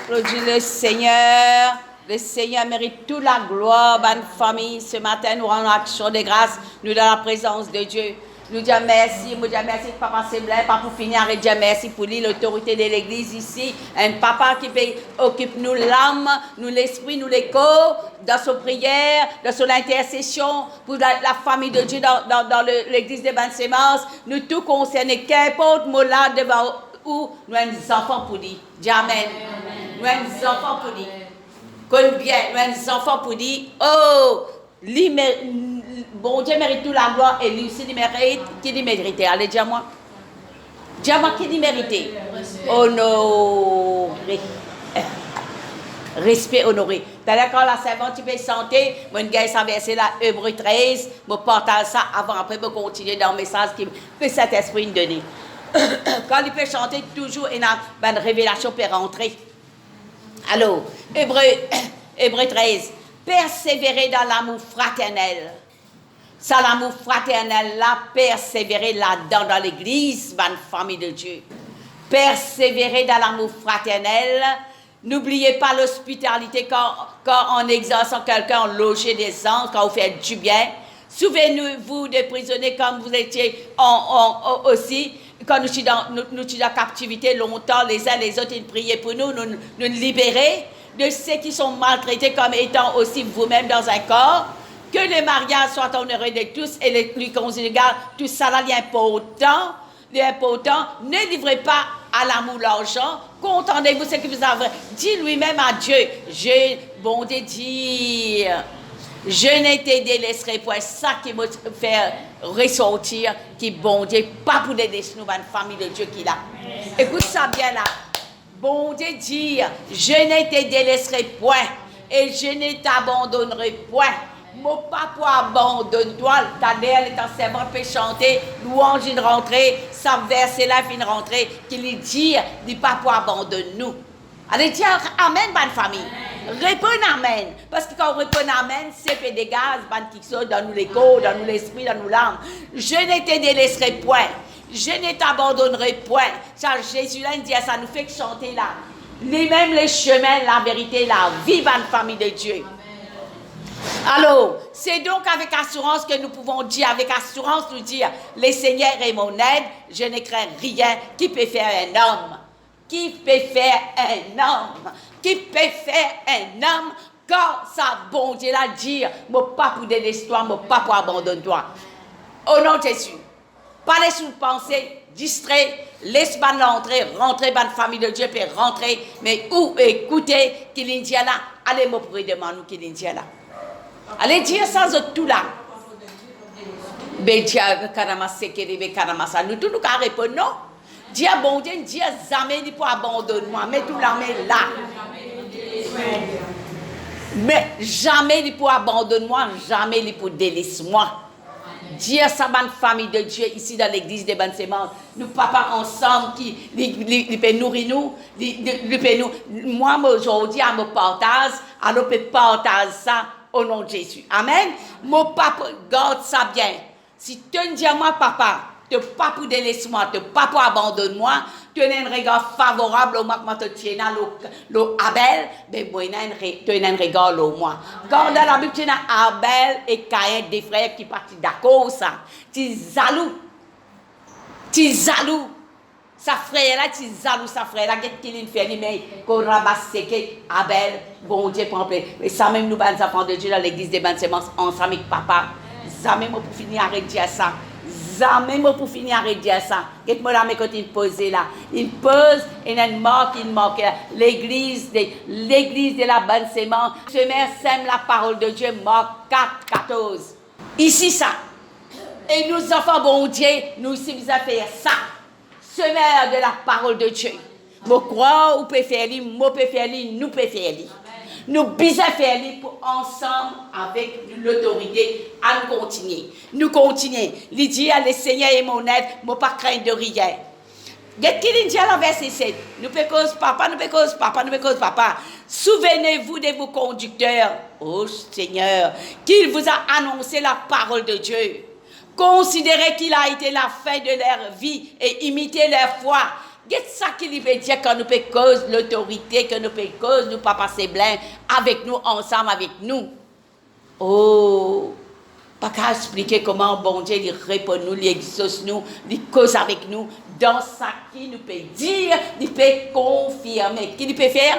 Applaudis le Seigneur. Le Seigneur mérite toute la gloire, bonne famille. Ce matin, nous rendons action de grâce. Nous dans la présence de Dieu. Nous disons merci. Nous disons merci, Papa Semblin, pas pour finir. Et dire merci pour lui, l'autorité de l'Église ici. Un papa qui occupe nous l'âme, nous l'esprit, nous les corps, dans son prière, dans son intercession, pour la famille de Dieu dans l'Église des bonnes semences. Nous tout concernés, qu'importe mot là devant où nous avons des enfants pour lui. Dis Amen. Nous avons des enfants pour lui. Combien nous avons des enfants pour dire, oh, bon Dieu mérite toute la gloire et lui aussi il mérite, qui dit mérite. Allez, dis-moi. Dis-moi qui dit mérite. Honoré. Respect honoré. T'as quand la servante, tu peux santé, mon gars, ça verset là, Hébreux 13, je partage ça avant, après, je continuer dans le message qui peut cet esprit nous donner. Quand il peut chanter, toujours une révélation peut rentrer. Alors, Hébreux 13, persévérer dans l'amour fraternel. Ça, l'amour fraternel, là, persévérer là-dedans, dans l'église, dans la famille de Dieu. Persévérer dans l'amour fraternel. N'oubliez pas l'hospitalité quand on exerce quelqu'un, on loge des anges, quand vous faites du bien. Souvenez-vous des prisonniers comme vous étiez aussi. Quand nous sommes dans captivité longtemps, les uns les autres, ils priaient pour nous libérer de ceux qui sont maltraités comme étant aussi vous-même dans un corps. Que le mariage soit honoré de tous et les plus conjugales, tout ça là, l'important. Ne livrez pas à l'amour l'argent, contentez-vous ce que vous avez. Dis lui-même à Dieu, bon Dieu dire. Je ne te délaisserai point. Ça qui me fait ressortir, qui bon Dieu, pas pour délaisser nous, une famille de Dieu qui l'a. Écoute ça bien là. Bon Dieu dire, je ne te délaisserai point et je ne t'abandonnerai point. Mon papa abandonne-toi, ta mère et ta servante peut chanter, louange une rentrée, ça verset là une rentrée, qui lui dit, papa abandonne-nous. Allez dire Amen, bonne famille. Réponds Amen. Parce que quand on répond Amen, c'est fait des gaz, qui sont dans nous les corps, dans nous l'esprit, dans nous l'âme. Je ne te délaisserai point. Je ne t'abandonnerai point. Ça, Jésus là, il dit, ça nous fait chanter là. Lui-même les chemins, la vérité, la vie, bonne famille de Dieu. Alors, c'est donc avec assurance que nous pouvons dire, avec assurance nous dire, le Seigneur est mon aide, je ne crains rien. Qui peut faire un homme? Qui peut faire un homme? Qui peut faire un homme quand ça bon Dieu l'a dire, mon papa délaisse-toi, mon papa abandonne-toi. Au nom de Jésus, pas les sous-pensées, distrait, laisse pas l'entrée, rentrer dans la famille de Dieu, puis rentrer, mais où écoutez qu'il y a là, allez me prier de nous qu'il y a là. Allez dire ça tout là. Bédia, Karamasa, Kérébé, Karamasa, nous tous nous répondons non. Dis à bon Dieu, dis à jamais ni pour abandonner-moi, mets tout l'armée là. Mais jamais ni pour abandonner-moi, jamais ni pour délaisser-moi. Dis à sa bonne famille de Dieu ici dans l'église des bonnes semences, nous papa ensemble qui peut nourrir nous, moi aujourd'hui à me partage, alors peut partager ça au nom de Jésus. Amen. Mon papa, garde ça bien. Si tu me dis à moi papa, te pas pour délaisser moi, te pas pour abandonner moi, tu as un regard favorable au moi te tiens le Abel, ben moi tu as un regard au moi. Quand dans la Bible tu as Abel et Caïn des frères qui partent d'accord ça. Tu jaloux. Sa frère là, tu jaloux sa frère là, qu'est-ce qu'il fait mais qu'on rabasse que Abel, bon Dieu pour mais ça même nous les enfants de Dieu dans l'église des bonnes semences ensemble avec papa. Jamais moi pour finir à dire ça. Jamais moi pour finir à dire ça. Qu'est-ce que là mais quand il pose là, il pose et il marque l'église de la bonne sémence. Semeur sème la parole de Dieu, Marc 4:14. Ici ça. Et nous enfants bon Dieu, nous aussi nous avons fait ça. Semeur de la parole de Dieu. Moi crois ou peut faire lui, moi peut faire lui, nous peut faire lui. Nous bisons faire lui pour ensemble avec l'autorité à nous continuer. Nous continuer. Il dit le Seigneur est mon aide, moi pas craindre de rien. Qu'est-ce qu'il dit à la verset 7? Nous peut cause papa. Souvenez-vous de vos conducteurs, oh Seigneur, qu'il vous a annoncé la parole de Dieu. Considérez qu'il a été la fin de leur vie et imitez leur foi. Qu'est-ce qui veut dire quand nous peut cause l'autorité, que nous peut cause, nous pas passer blanc avec nous, ensemble avec nous. Oh, pas qu'à expliquer comment bon Dieu il répond nous, il exauce nous, il cause avec nous, dans ça qui nous peut dire, il peut confirmer. Qui il peut faire?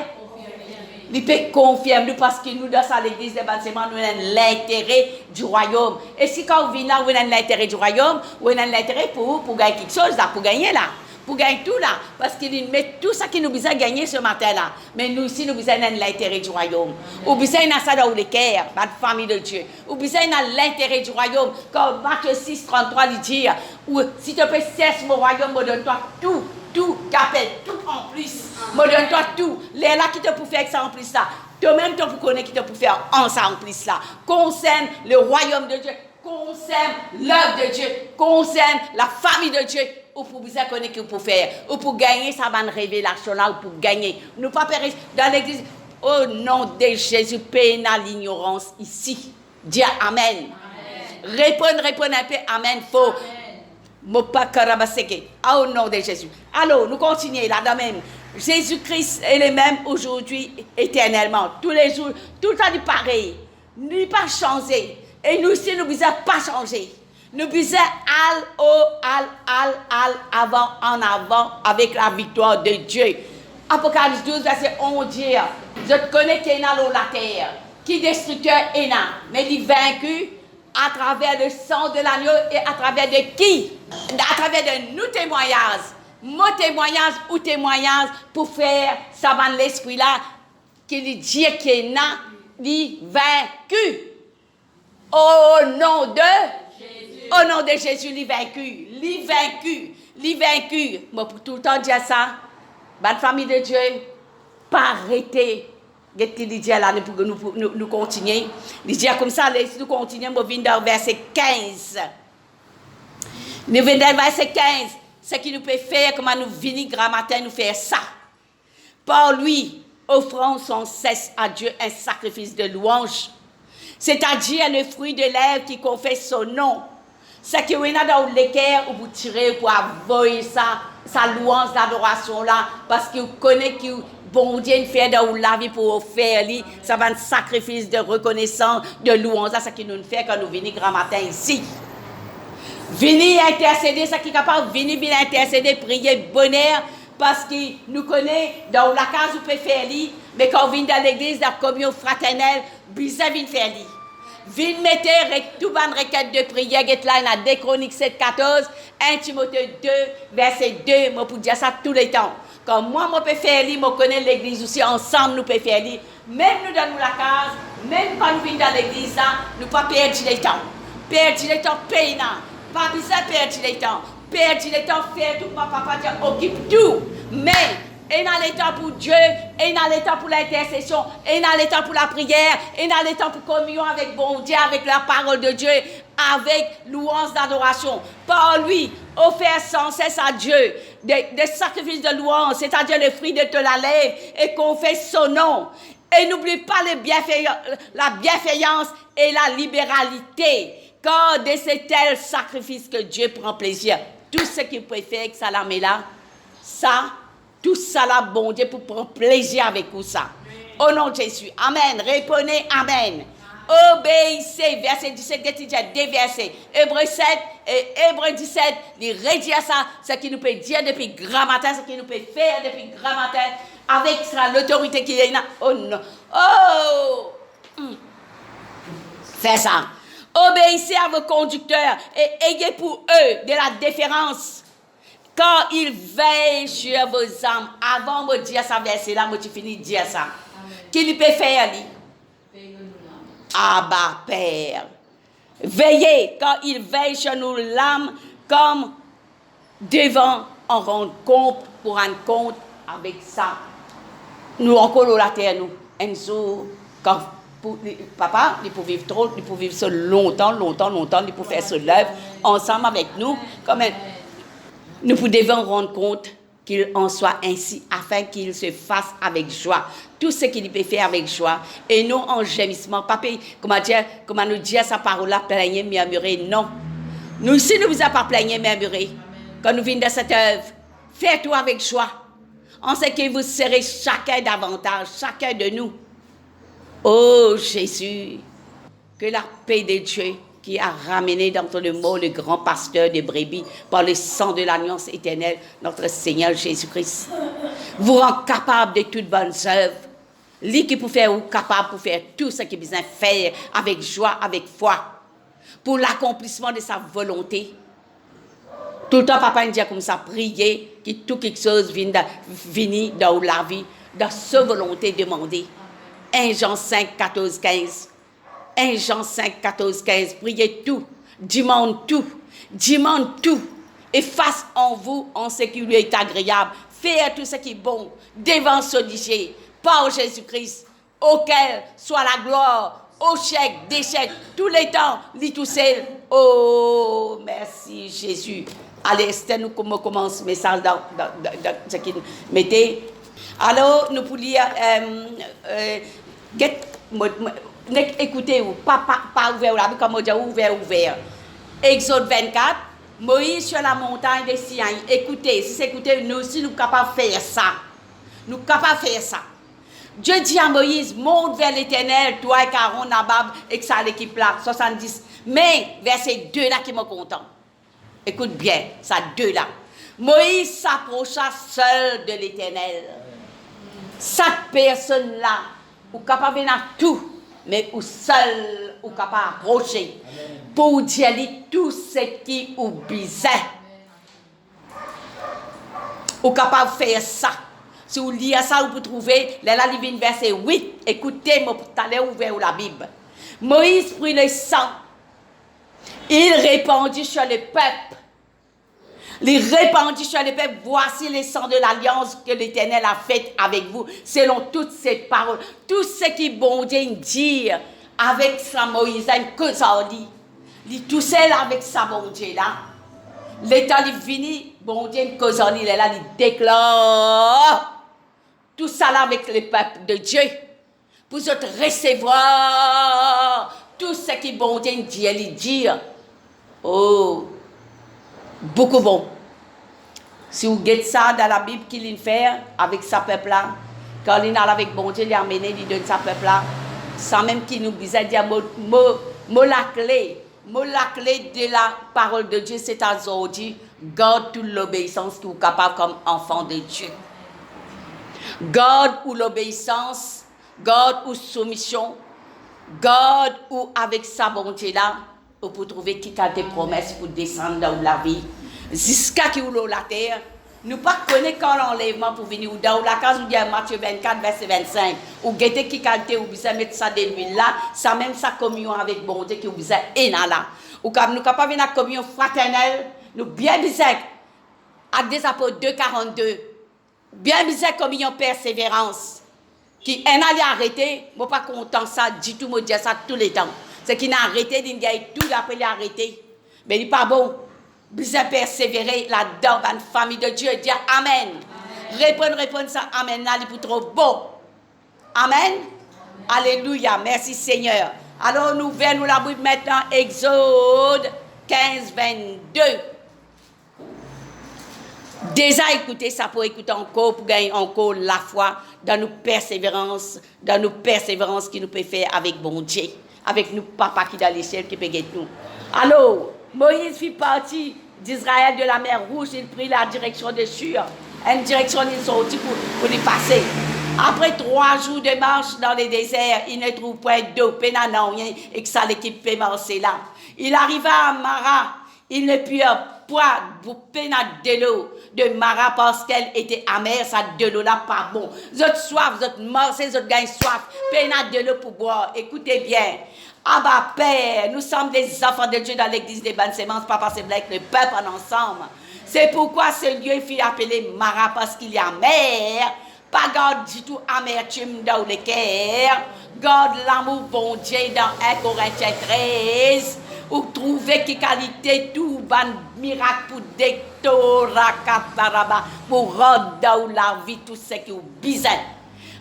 Il peut confirmer parce que nous, dans l'église des bâtiments, nous avons l'intérêt du royaume. Et si quand vous venez là, vous avez l'intérêt du royaume, vous avez l'intérêt pour gagner quelque chose là, pour gagner là. Pour gagner tout là, parce qu'il met tout ça qui nous besoin gagner ce matin-là. Mais nous aussi, nous besoin l'intérêt du royaume. Ou besoin de ça dans le cœur, la famille de Dieu. Ou besoin de l'intérêt du royaume. Comme Matthieu 6, 33 lui dit, ou si tu peux cesser mon royaume, me donne-toi tout, qu'appelle tout en plus. Me donne-toi tout. Les là qui te pour faire ça en plus là. Toi-même, tu peux connaître qui te pour faire en ça en plus là. Concerne le royaume de Dieu, concerne l'œuvre de Dieu, concerne la famille de Dieu. Ou pour vous connaître que pour faire, ou pour gagner sa bonne révélation là, ou pour gagner. Nous pas périr dans l'église. Au nom de Jésus, paix à l'ignorance ici. Dis Amen. Répondre un peu Amen. Faux. Au nom de Jésus. Alors, nous continuons là-dedans même. Jésus-Christ est le même aujourd'hui, éternellement. Tous les jours, tout le temps il pareil. Il n'a pas changé. Et nous aussi, nous ne devons pas changer. Nous disons avant, en avant, avec la victoire de Dieu. Apocalypse 12, verset 11 dit, je te connais qui est dans la terre, qui destructeur est là, mais il est vaincu à travers le sang de l'agneau et à travers de qui? À travers de nos témoignages. Mon témoignage ou témoignage pour faire ça dans l'esprit là, qu'il dit qu'il est là, il est vaincu. Au nom de Jésus. Au nom de Jésus, il est vaincu. Il est vaincu. Moi, pour tout le temps dire ça, bonne famille de Dieu, pas arrêter. Il dit là, nous continuer. Il dit comme ça, nous continuons, nous venons dans verset 15. Nous venons dans verset 15. Ce qui nous peut faire, comment nous venir grand matin, nous faire ça. Par lui, offrons sans cesse à Dieu un sacrifice de louange. C'est-à-dire le fruit de lèvres qui confesse son nom. C'est que vous êtes dans le cœur, vous tirez pour avoir sa louange d'adoration là, parce que vous connaissez que bon Dieu fait dans la vie pour faire lui, ça va un sacrifice de reconnaissance, de louange. C'est ce que nous fait quand nous venons grand matin ici. Venez intercéder, c'est qui est capable, venez intercéder, prier bonheur, parce que nous connaissons dans la case où peut faire lui, mais quand on vient dans l'église, dans la communion fraternelle, bizarre vient faire lui. Vin mettez tout ban requête de prière get là dans 2 Chroniques 7:14, 1 Timothée 2 verset 2, moi pour dire ça tous les temps. Quand moi peux faire lui, moi connais l'église aussi ensemble nous peut faire lui. Même nous dans la case, même quand nous venons dans l'église là, nous pas perdre le temps. Perdre le temps payant. Pas besoin de perdre le temps. Perdre le temps faire tout, papa dit occupe tout. Mais et dans le temps pour Dieu, et dans le temps pour l'intercession, et dans le temps pour la prière, et dans le temps pour communion avec bon Dieu, avec la parole de Dieu, avec louange d'adoration. Par lui, offert sans cesse à Dieu des sacrifices de louange, c'est-à-dire le fruit de la lèvre, et confesse son nom. Et n'oublie pas la bienveillance et la libéralité, car de ces tels sacrifices que Dieu prend plaisir. Tout ce qu'il préfère que ça la met là, ça, tout ça là, bon Dieu, pour prendre plaisir avec vous ça. Au nom de Jésus. Amen. Répondez Amen. Obéissez. Verset 17, il y a deux versets. Hébreux 7 et Hébreux 17, il redit ça, ce qu'il nous peut dire depuis grand matin, ce qu'il nous peut faire depuis grand matin, avec ça, l'autorité qui est là. Oh non. Oh! Fais ça. Obéissez à vos conducteurs et ayez pour eux de la déférence. Quand ils veillent sur vos âmes, avant de dire ça verset là, moi tu finis de dire ça. Qu'il peut faire lui? Abba Père. Veillez quand ils veillent sur nos l'âme comme devant en rendre compte pour rendre compte avec ça. Nous encore la terre nous. Un jour quand papa, il peut vivre trop, il peut vivre ça longtemps, il peut faire ce lève ensemble avec nous comme nous devons rendre compte qu'il en soit ainsi, afin qu'il se fasse avec joie. Tout ce qu'il peut faire avec joie, et non en gémissement. Papa, comment nous dire sa parole-là, plaigner, murmurer, non. Nous, si nous vous avons pas plaigné, murmurer, quand nous venons de cette œuvre, Faites tout avec joie. On sait que vous serez chacun davantage, chacun de nous. Oh Jésus, que la paix de Dieu qui a ramené dans le monde le grand pasteur des brebis par le sang de l'alliance éternelle, notre Seigneur Jésus-Christ, vous rend capable de toutes bonnes œuvres. Lui qui peut faire ou capable pour faire tout ce qu'il besoin de faire avec joie, avec foi, pour l'accomplissement de sa volonté. Tout le temps, papa nous dit comme ça, prier, que tout quelque chose vienne dans la vie, dans sa volonté demandée. 1 Jean 5, 14, 15. 1 Jean 5, 14, 15. Priez tout, demande tout, et fasse en vous en ce qui lui est agréable. Faites tout ce qui est bon, devant ce Dieu, par Jésus-Christ, auquel soit la gloire, au chèque, des chèques, tous les temps, lit tout seul. Oh, merci Jésus. Allez, Esther, nous commençons le message dans ce qu'il mettait. Alors, nous pouvons lire, écoutez, pas ouvert la Bible, comme on dit, ouvert. Exode 24, Moïse sur la montagne de Sinaï. Écoutez, si c'est écoutez, nous aussi, nous sommes capables de faire ça. Nous sommes capables de faire ça. Dieu dit à Moïse, monte vers l'Éternel, toi et Aaron, Nabab, et que ça l'équipe là, 70. Mais, verset 2 là qui me content. Écoute bien, ça 2 là. Moïse s'approcha seul de l'Éternel. Cette personne-là, ou capable de tout, mais ou seul, ou capable d'approcher, pour dire tout ce qui ou bizarre. Ou capable de faire ça. Si vous lisez ça, vous pouvez trouver, là, il vient verset 8. Écoutez, moi, tout à l'heure, ouvert la Bible. Moïse prit le sang. Il répandit sur le peuple. Il répandit sur le peuple. Voici le sang de l'alliance que l'Éternel a fait avec vous, selon toutes ces paroles. Tout ce qui bon Dieu dit avec sa Moïse, que ça dit. Il tout seul avec sa bon Dieu là. L'État est fini, bon Dieu, que ça dit, là, il déclare. Tout ça là avec le peuple de Dieu. Pour recevoir tout ce qui bon Dieu dit, il dit. Oh, beaucoup bon. Si vous guettez ça dans la Bible qu'il fait avec sa peuple là, quand il est avec bon Dieu, il a amené, il donne sa peuple là, sans même qu'il nous dise, dire la clé de la parole de Dieu, c'est aujourd'hui, garde toute l'obéissance que vous êtes capable comme enfant de Dieu. Garde ou l'obéissance, garde ou soumission, garde ou avec sa bonté là, pour trouver qui a des promesses pour descendre dans la vie. Jusqu'à qui ou la terre, nous pas connaître quand l'enlèvement pour venir ou dans la case où il y a Matthieu 24, verset 25, ou guetter qui qualité ou bien mettre ça de l'huile là, ça même sa communion avec bon Dieu qui ou bien est là. Ou comme nous capable de communion fraternelle, nous bien bizarre, à des apôtres 2:42. Bien bizarre communion persévérance. Qui un allé arrêter, moi pas content ça, dit tout, moi dire ça tous les temps. C'est qu'il n'a arrêté, il a tout après il a arrêté. Mais il n'est pas bon. Bizarre persévérer là-dedans, dans la famille de Dieu, dire Amen. Répondre ça, Amen, là, il est trop beau. Amen. Alléluia, merci Seigneur. Alors nous venons la Bible maintenant, Exode 15, 22. Déjà écouter ça pour écouter encore, pour gagner encore la foi dans nos persévérances qui nous peut faire avec bon Dieu, avec nous papa qui dans les ciels qui peut gagner nous. Alors, Moïse fit partie d'Israël de la mer Rouge, il prit la direction de Shur, une direction il sortit pour y passer. Après 3 jours de marche dans le désert, il ne trouve point d'eau, pénanant, et que ça l'équipe fait marcher là. Il arriva à Mara, il ne put point pénat de l'eau de Mara parce qu'elle était amère, ça de l'eau là pas bon. Vous êtes soif, vous êtes marcés, vous êtes gagnés soif, pénat de l'eau pour boire. Écoutez bien. Abba Père, nous sommes des enfants de Dieu dans l'église des bonnes semences, papa c'est avec le peuple en ensemble. C'est pourquoi ce lieu fut appelé Mara parce qu'il y a mer. Pas garde du tout amertume dans le cœur. Garde l'amour bon Dieu dans 1 Corinthiens 13. Ou trouver qui qualité tout ban miracle pour déctora kataraba pour rendre dans la vie tout ce qui est bizarre.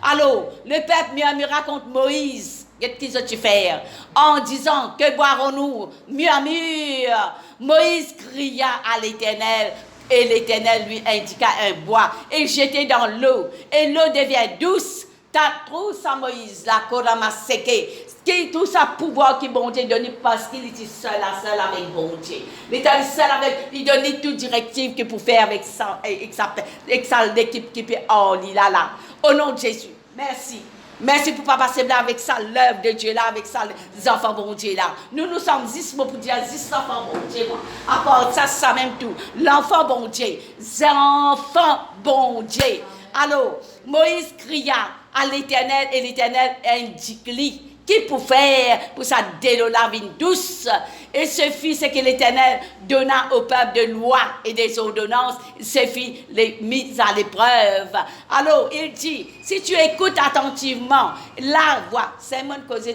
Alors, le peuple murmura contre Moïse. Qu'est-ce que tu fais? En disant, que boirons-nous? Murmure. Moïse cria à l'Éternel. Et l'Éternel lui indiqua un bois et jeté dans l'eau. Et l'eau devient douce. T'as trouvé ça, Moïse, la Korama séqué. Tout ça pouvoir que bon Dieu donne parce qu'il était seul avec bon Dieu. Il était seul avec, il donnait toute directive qu'il pouvait faire avec sa l'équipe qui peut là. Au nom de Jésus, merci. Merci pour pas passer là avec ça, l'œuvre de Dieu là, avec ça, les enfants bon Dieu là. Nous sommes 10 mots pour dire 10 enfants bon Dieu. À part ça même tout. L'enfant bon Dieu. L'enfant bon Dieu. Alors, Moïse cria à l'Éternel et l'Éternel indique-lui qui pour faire pour sa délolavine douce. Et ce fit ce que l'Éternel donna au peuple de lois et des ordonnances. Ce fit les mises à l'épreuve. Alors, il dit, si tu écoutes attentivement la voix, c'est mon cause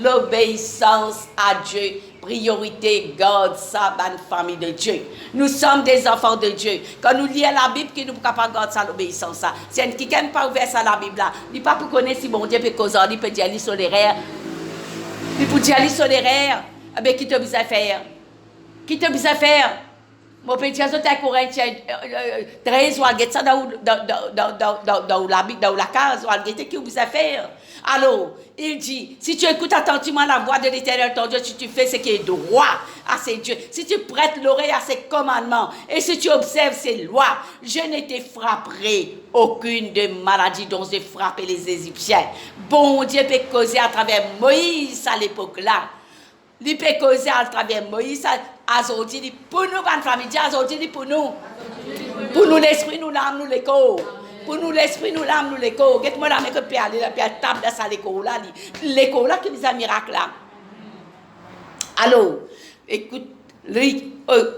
l'obéissance à Dieu. Priorité, garde ça, bonne famille de Dieu. Nous sommes des enfants de Dieu. Quand nous lisons la Bible, qui nous capable de garder ça, l'obéissance. Si quelqu'un n'a pas ouvert ça la Bible là, il n'est pas pour connaître si bon Dieu peut causer, il peut dire sur les rêves. Il peut dire sur les rêves. Mais qui te besoin faire? Qui te besoin faire? Mon petit Jésus est Corinthiens 13, ou ça dans la case, ou qui vous besoin faire? Alors, il dit, si tu écoutes attentivement la voix de l'Éternel, ton Dieu, si tu fais ce qui est droit à ses dieux, si tu prêtes l'oreille à ses commandements, et si tu observes ses lois, je ne te frapperai aucune des maladies dont j'ai frappé les Égyptiens. Bon Dieu peut causer à travers Moïse à l'époque-là. Il peut causer à travers Moïse, aujourd'hui, pour nous, bonne famille, aujourd'hui, pour nous. Pour nous, l'esprit, nous, l'âme, nous, l'écho. Pour nous, l'esprit, nous, l'âme, nous, l'écho. Qu'est-ce que je peux aller, puis table dans ça, l'écho là, qui nous a miracle là. Alors, écoute,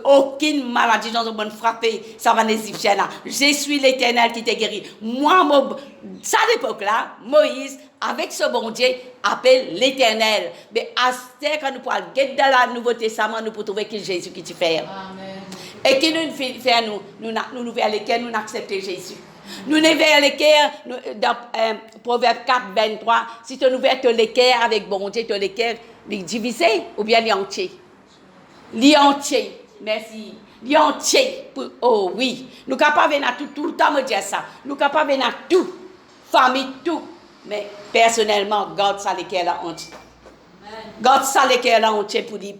aucune maladie dont on va frapper, ça va les Égyptiens là. Je suis l'Éternel qui t'a guéri. Moi, ça à l'époque là, Moïse, avec ce bon Dieu, appelle l'Éternel. Mais à ce quand nous pourrons aller dans le Nouveau Testament, nous pouvons trouver que Jésus qui te fait. Amen. Et qui nous fait nous vers lesquels nous acceptons Jésus. Nous ne vers lesquels, dans Proverbe 4, 23, si tu nous vers l'équerre avec bon Dieu, tu l'équerre, les divisé ou bien les entiers. Les entiers, merci. Les entiers, oh oui. Nous sommes capables de venir tout le temps me dire ça. Nous sommes capables de venir tout, famille, tout. Mais personnellement, garde ça l'équerre là entier. Garde ça l'équerre là entier pour lui.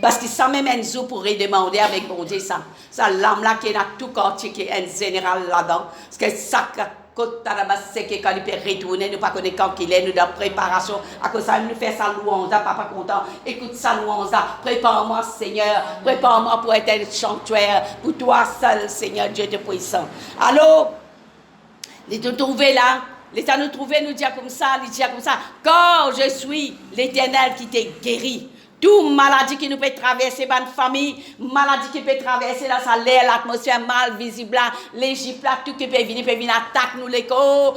Parce que ça même un jour pour demander avec bon Dieu ça. Ça l'âme là qui est dans tout quartier qui est un général là-dedans. Parce que ça quand il peut retourner, nous ne pas connaître quand il est, nous dans préparation. À cause ça, nous fait ça louange, papa content. Écoute ça louange, prépare-moi Seigneur, prépare-moi pour être un sanctuaire, pour toi seul Seigneur Dieu de puissant. Alors, les te trouver là, l'État nous trouver, nous dire comme ça, quand je suis l'Éternel qui t'a guéri. Toute maladie qui nous peut traverser dans notre famille, maladie qui peut traverser dans sa l'air, l'atmosphère mal visible, l'Égypte, tout qui peut venir attaquer nous l'écho,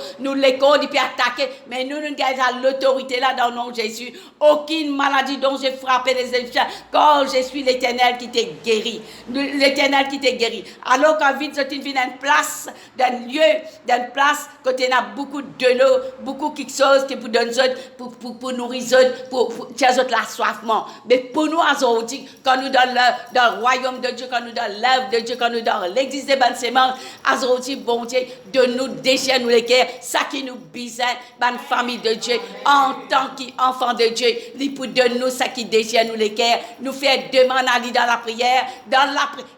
il peut attaquer, mais nous avons l'autorité là dans le nom de Jésus. Aucune maladie dont j'ai frappé les Égyptiens, quand je suis l'Éternel qui t'ai guéri. L'Éternel qui t'ai guéri. Alors quand vite, tu viens d'une place, d'un lieu, d'une place, côté a beaucoup de l'eau, beaucoup quelque chose qui vous donne pour nourrir, pour tiens la soifement. Mais pour nous, aujourd'hui, quand nous dans le royaume de Dieu, quand nous dans l'œuvre de Dieu, quand nous dans l'église des bonnes semences, aujourd'hui, bon Dieu, de nous déchirer nous les cœurs, ça qui nous bise, bonne famille de Dieu, en tant qu'enfant de Dieu, lui pour de nous, ça qui déchire nous les cœurs, nous fait demander à lui dans la prière,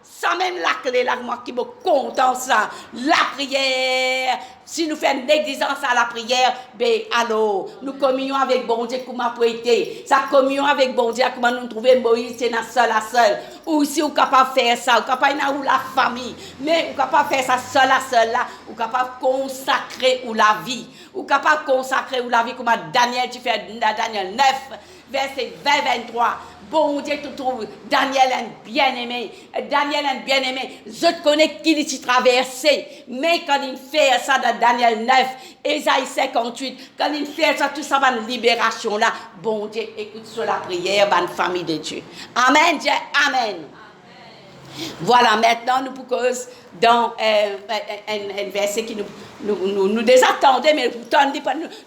ça même la clé là, moi qui me content ça, la prière. Si nous faisons l'exigence à la prière, ben alors, nous communions avec bon Dieu comme a été. Ça communion avec bon Dieu, comment nous trouver Moïse, c'est la seule. Ou si vous capable de faire ça, vous capable de la famille, mais vous capable de faire ça seul là, vous capable de consacrer ou la vie. Vous capable de consacrer ou la vie comme Daniel, tu fais Daniel 9, verset 20-23. Bon Dieu, tu trouves Daniel un bien-aimé. Je connais qui l'y traversé. Mais quand il fait ça dans Daniel 9, Ésaïe 58, quand il fait ça, tout ça, va une libération là. Bon Dieu, écoute sur la prière, bonne famille de Dieu. Amen, Dieu, amen. Voilà, maintenant, nous pouvons dans un verset qui nous désattendait, mais pourtant,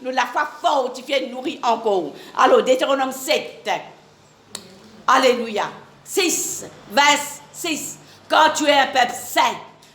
nous la foi fortifiée, nourrit encore. Alors, Deutéronome 7. Alléluia. 6, verset 6. Quand tu es un peuple saint,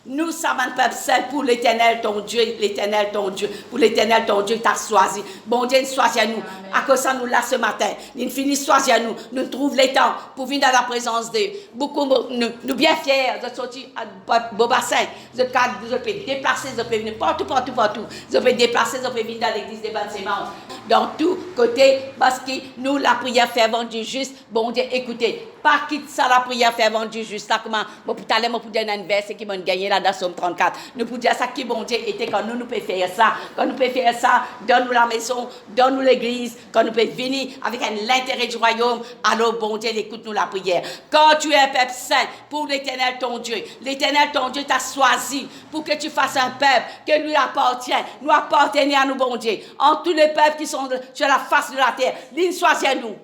nous sommes un peuple saint pour l'Éternel ton Dieu, l'Éternel ton Dieu, pour l'Éternel ton Dieu t'a choisi. Bon Dieu, choisis à nous. À cause ça, nous là ce matin. Nous finissons choisis à nous. Nous trouvons les temps pour venir dans la présence de beaucoup. Nous bien fiers de sortir à beau bassin. Vous pouvez déplacer, vous pouvez venir partout. Vous pouvez déplacer, vous pouvez venir dans l'église des bâtiments. Dans tout côté, parce que nous, la prière fervente du juste, bon Dieu, écoutez, pas quitte ça la prière fervente du juste. Là, comment, pour t'aller, pour dire un verset qui m'a gagné là dans Somme 34. Nous pour dire ça qui bon Dieu était quand nous pouvons faire ça. Quand nous pouvons faire ça, donne-nous la maison, donne-nous l'église, quand nous pouvons venir avec l'intérêt du royaume, alors bon Dieu, écoute-nous la prière. Quand tu es un peuple saint pour l'Éternel ton Dieu t'a choisi pour que tu fasses un peuple que lui appartient, nous appartenons à nous, bon Dieu. En tous les peuples qui sont sur la face de la terre, l'une choisit à nous.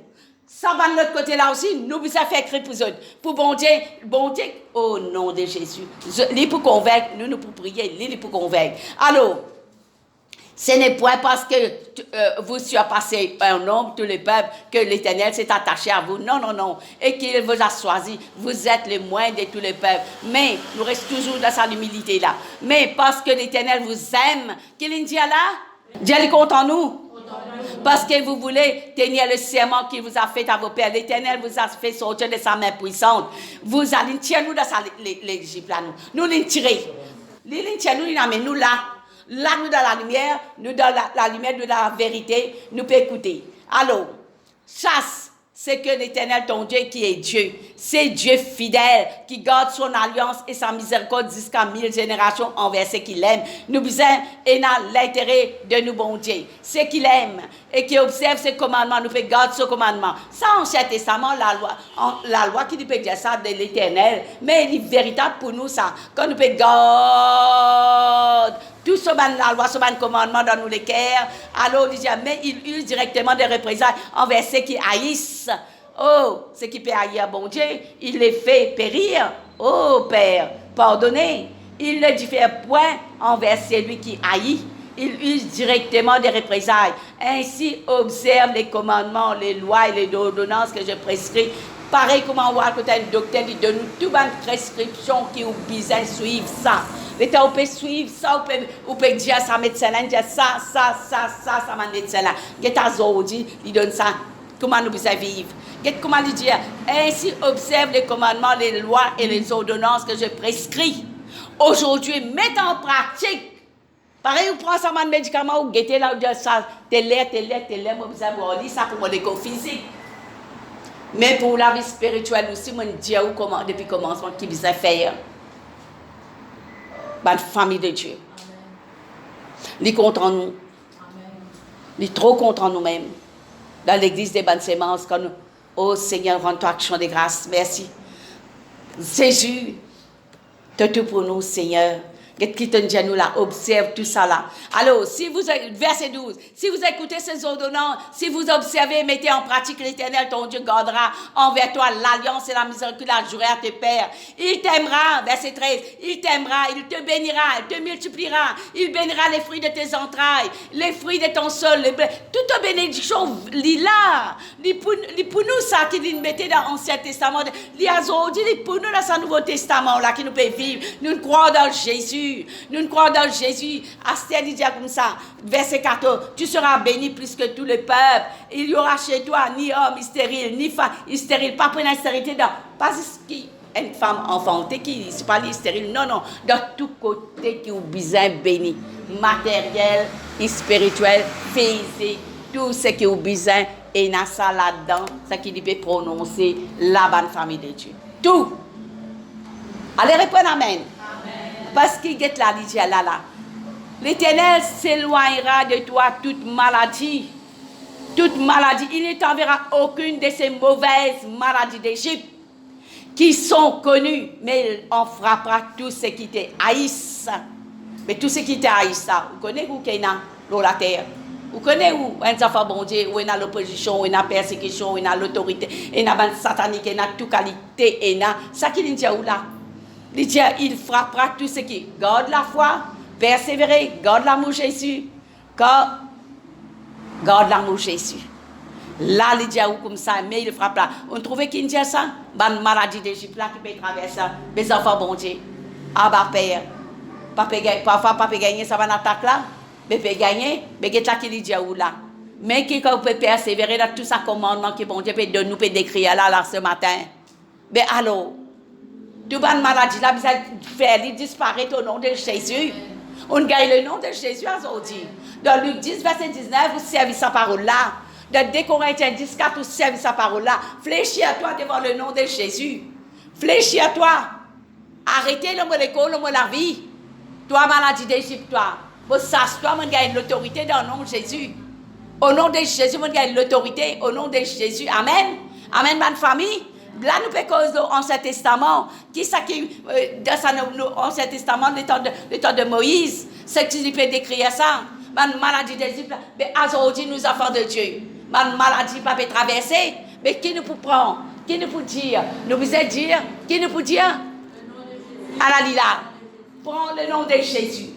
Ça va de l'autre côté là aussi, nous vous a fait écrire pour eux. Pour bon Dieu, au nom de Jésus. Lui pour convaincre, nous pour prier, lui pour convaincre. Alors, ce n'est point parce que vous surpassez un nombre, tous les peuples, que l'Éternel s'est attaché à vous. Non. Et qu'il vous a choisi. Vous êtes les moindres de tous les peuples. Mais nous restons toujours dans sa humilité là. Mais parce que l'Éternel vous aime, qu'il dit là, Dieu est contre nous. Parce que vous voulez tenir le serment qu'il vous a fait à vos pères. L'Éternel vous a fait sortir de sa main puissante. Vous allez tirer nous dans l'Égypte là. Nous les tirer. Nous amène nous là. Là, nous dans la lumière, nous dans la lumière de la vérité, nous pouvons écouter. Alors, chasse, c'est que l'Éternel, ton Dieu, qui est Dieu, c'est Dieu fidèle, qui garde son alliance et sa miséricorde jusqu'à 1000 générations envers ceux qu'il aime. Nous besoin et n'a l'intérêt de nous, bon Dieu. Ceux qu'il aime et qui observe ses commandements, nous fait garder ce commandement. Ça, Ancien Testament, la loi qui nous peut dire ça de l'Éternel, mais il est véritable pour nous, ça. Quand nous peut garder tout ce la loi, ce commandement dans nous les cœurs, alors il dit, mais il use directement des représailles envers ceux qui haïssent. Oh, ceux qui peut haïr, bon Dieu, il les fait périr. Oh, Père, pardonnez. Il ne diffère point envers celui qui haït. Il use directement des représailles. Ainsi, observe les commandements, les lois et les ordonnances que je prescris. Pareil comme on voit que tu as une doctrine qui donne toute une prescription qui vous besoin de suivre ça. Mais on peut suivre ça, on peut dire à sa médecin, dire ça, ma médecin là. Get à Zodi, il donne ça. Comment nous besoin vivre? Comment il dit? Ainsi, observe les commandements, les lois et les ordonnances que je prescris. Aujourd'hui, mets en pratique. Pareil, vous prenez ça, un médicament, vous guettez là, vous dites ça, t'es l'air, vous besoin de ça pour mon éco physique. Mais pour la vie spirituelle aussi, je dis comment, depuis le commencement, qui vous a fait. La famille de Dieu. Il est contre nous. Il est trop contre nous-mêmes. Dans l'église des bonnes sémences, quand nous, oh Seigneur, rends-toi action de grâce. Merci. Jésus, tu es tout pour nous, Seigneur. Qui te dit à nous là, observe tout ça là. Alors, verset 12, si vous écoutez ces ordonnances, si vous observez et mettez en pratique, l'Éternel, ton Dieu, gardera envers toi l'alliance et la miséricorde qu'il a juré à tes pères. Il t'aimera, verset 13, il t'aimera, il te bénira, il te multipliera, il bénira les fruits de tes entrailles, les fruits de ton sol, toute bénédiction, là, pour nous, ça, qui nous mettait dans l'Ancien Testament, il y a aujourd'hui, pour nous, dans ce Nouveau Testament, là, qui nous peut vivre, nous croyons dans Jésus. Nous croyons dans Jésus. Astère dit comme ça, verset 14, tu seras béni plus que tous les peuples. Il n'y aura chez toi ni homme stérile, ni femme stérile. Pas pour l'instérité, pas une femme enfantée qui n'est pas stérile. Non. Dans tout côté qui est besoin béni. Matériel, spirituel, physique, tout ce qui est besoin. Et il y a ça là-dedans, ça qui peut prononcer la bonne famille de Dieu. Tout. Allez répondre amen. Parce qu'il est là, il dit là. L'Éternel s'éloignera de toi toute maladie. Toute maladie. Il ne t'enverra aucune de ces mauvaises maladies d'Égypte qui sont connues. Mais on frappera tous ceux qui te haïssent. Mais tous ceux qui te haïssent, vous connaissez où qu'il y a la terre? Vous connaissez où un enfant bon Dieu, où il y a l'opposition, où il y a la persécution, où il y a l'autorité, où il y a la satanique, où il y a toute qualité, où il y a ça qui dit où là? Il frappera tous ceux qui gardent la foi, persévérer, gardent l'amour Jésus, garde l'amour Jésus. Là, il dit comme ça, mais il frappe là. On trouvait qu'il dit ça, une maladie d'Égypte là qui peut traverser, mes enfants bon Dieu. Ah bah père, parfois pas gagner ça va en attaque là, mais peut gagner, mais qu'est-ce qu'il dit là. Mais qui peut persévérer dans tout ça commandement qui bon Dieu peut donner nous peut décrire là ce matin. Mais alors, toute bonne maladie là, vous faire disparaître au nom de Jésus. On gagne le nom de Jésus aujourd'hui. Dans Luc 10, verset 19, vous servez sa parole là. Dans 2 Corinthiens 10, 4, vous servez sa parole là. Fléchis à toi devant le nom de Jésus. Fléchis à toi. Arrêtez le mot l'école, le mot la vie. Toi, maladie d'Égypte, toi. Vous sachez, toi, on gagne l'autorité dans le nom de Jésus. Au nom de Jésus, on gagne l'autorité. Au nom de Jésus. Amen. Amen, ma famille. Là, nous pouvons causer l'Ancien Testament. Qui ça qui, dans l'Ancien Testament, le temps de Moïse, c'est qui peut décrire ça. Ma maladie d'Égypte, mais aujourd'hui, nous enfants de Dieu. Ma maladie pas peut traverser. Mais qui nous peut prendre? Qui nous peut dire? Nous vous dire? Qui nous peut dire? Alalila. Prends le nom de Jésus.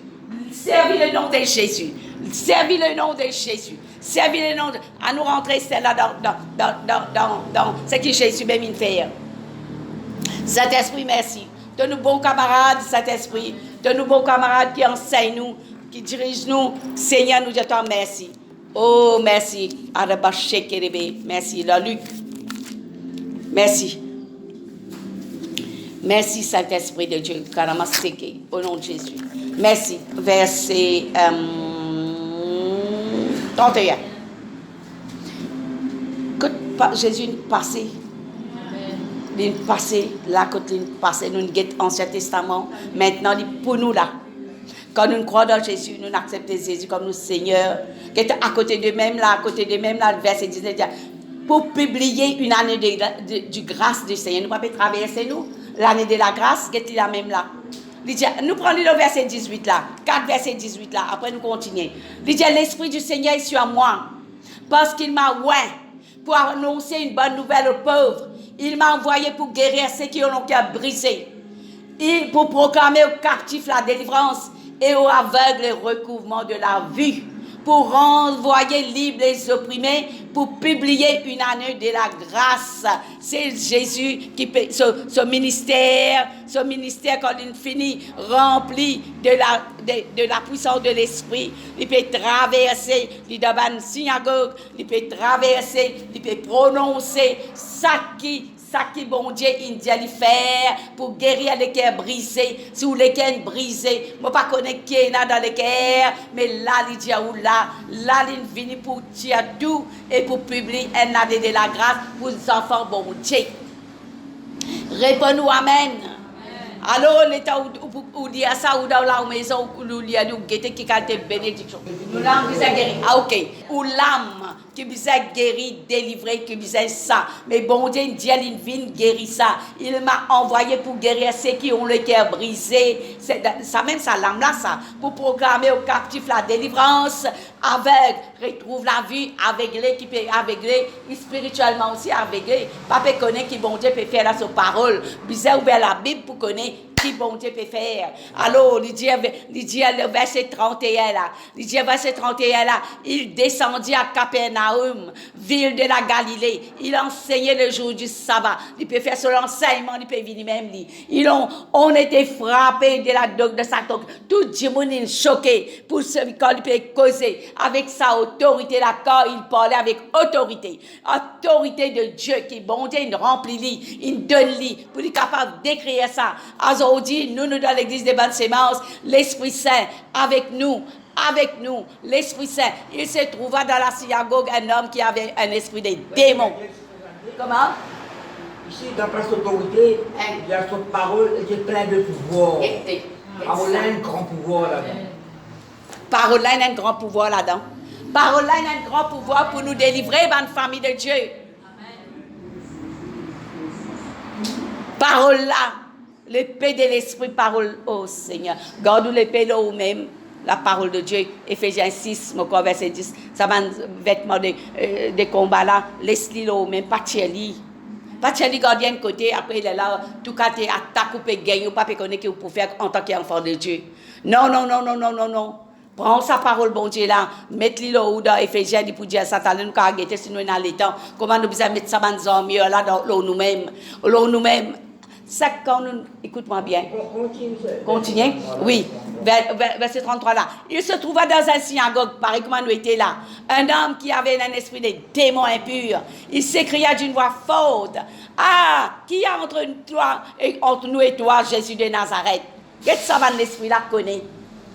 Servis le nom de Jésus. Servis le nom de Jésus. Servis le nom de... À nous rentrer celle-là dans ce que Jésus m'a mis de faire. Saint-Esprit, merci. De nos bons camarades, Saint-Esprit. De nos bons camarades qui enseignent nous, qui dirigent nous. Seigneur, nous disons merci. Oh, merci. Merci, la Luc. Merci. Merci, Saint-Esprit de Dieu. Au nom de Jésus. Merci. Verset 31. Quand Jésus est passé, il est passé, là, quand il est passé, nous avons l'Ancien Testament. Maintenant, pour nous là. Quand nous croyons dans Jésus, nous acceptons Jésus comme notre Seigneur. Qui est à côté de même là, le verset 19, pour publier une année de grâce du Seigneur. Nous ne pouvons pas traverser nous. L'année de la grâce, qui est la même là. Nous prenons le verset 18 là, 4 verset 18 là, après nous continuons. Il dit, l'Esprit du Seigneur est sur moi, parce qu'il m'a oint pour annoncer une bonne nouvelle aux pauvres. Il m'a envoyé pour guérir ceux qui ont le cœur brisé, pour proclamer aux captifs la délivrance et aux aveugles le recouvrement de la vue, pour renvoyer libres les opprimés, pour publier une année de la grâce. C'est Jésus qui fait ce ministère quand il finit, rempli de la puissance de l'Esprit. Il peut traverser, il doit une synagogue, il peut traverser, il peut prononcer ça qui bon Dieu il dit à faire pour guérir les cœurs brisés, si vous les cœurs brisés, moi pas connaître qui est là dans les cœurs, mais là il dit là il vient pour dire tout et pour publier un année de la grâce pour les enfants bon Dieu. Réponds-nous amen. Alors, l'État où dit ça, ou dans la maison, où il y a qui a été bénédiction. Nous l'âme qui s'est guéri. Ah, ok. Ou l'âme qui s'est guéri, délivré, qui s'est ça. Mais bon Dieu, il vient guérir ça. Il m'a envoyé pour guérir ceux qui ont le cœur brisé. C'est ça même, ça, l'âme là, ça. Pour proclamer aux captifs la délivrance, aveugle, retrouve la vue, aveuglé, qui peut aveugler, spirituellement aussi aveuglé. Papa connaît qui bon Dieu peut faire là, sa parole. Bizarre ouvert la Bible pour connaître qui bon Dieu peut faire. Alors, il dit le verset 31 là, verset 31 là, il descendit à Capernaum, ville de la Galilée. Il enseignait le jour du sabbat. Il peut faire son enseignement, il peut venir même lui. On était frappés de sa doctrine. Tout le monde est choqué pour ce qu'il peut causer avec sa autorité là, quand il parlait avec autorité. Autorité de Dieu qui bon Dieu, il remplit lui, il donne lui pour être capable d'écrire ça. Aujourd'hui, nous dans l'église des bonnes sémences, l'Esprit Saint avec nous, l'Esprit Saint. Il se trouva dans la synagogue un homme qui avait un esprit de démon. Comment? Ici, d'après son autorité, il y a son parole qui est plein de pouvoir. Parole a un grand pouvoir là-dedans. Parole a un grand pouvoir là-dedans. Parole a un grand pouvoir pour nous délivrer, bonne famille de Dieu. Parole là. L'épée de l'esprit, parole, oh Seigneur. Garde l'épée là ou même, la parole de Dieu. Éphésiens 6, mon corps verset 10. Ça va vêtements de combat là. Laisse-le là ou même, pas tchéli. Pas tchéli, gardien de côté. Après, il est là, tout cas, attaque ou peut gagner ou pas peut connaître que vous pouvez faire en tant qu'enfant de Dieu. Non. Prends sa parole, bon Dieu, là, mets-le là où dans Éphésiens, pour dire ça, nous avons gâté si nous dans les temps. Comment nous besoin mettre ça dans nos hommes, là, dans nous-mêmes. Là, nous-mêmes. Ça, quand nous. Écoute-moi bien. Continuez. Oui. Verset 33 là. Il se trouva dans un synagogue, pareil comme nous étions là. Un homme qui avait un esprit de démon impur. Il s'écria d'une voix forte. Ah, qui y a entre nous et toi, Jésus de Nazareth? Qu'est-ce que ça va l'esprit là connaît?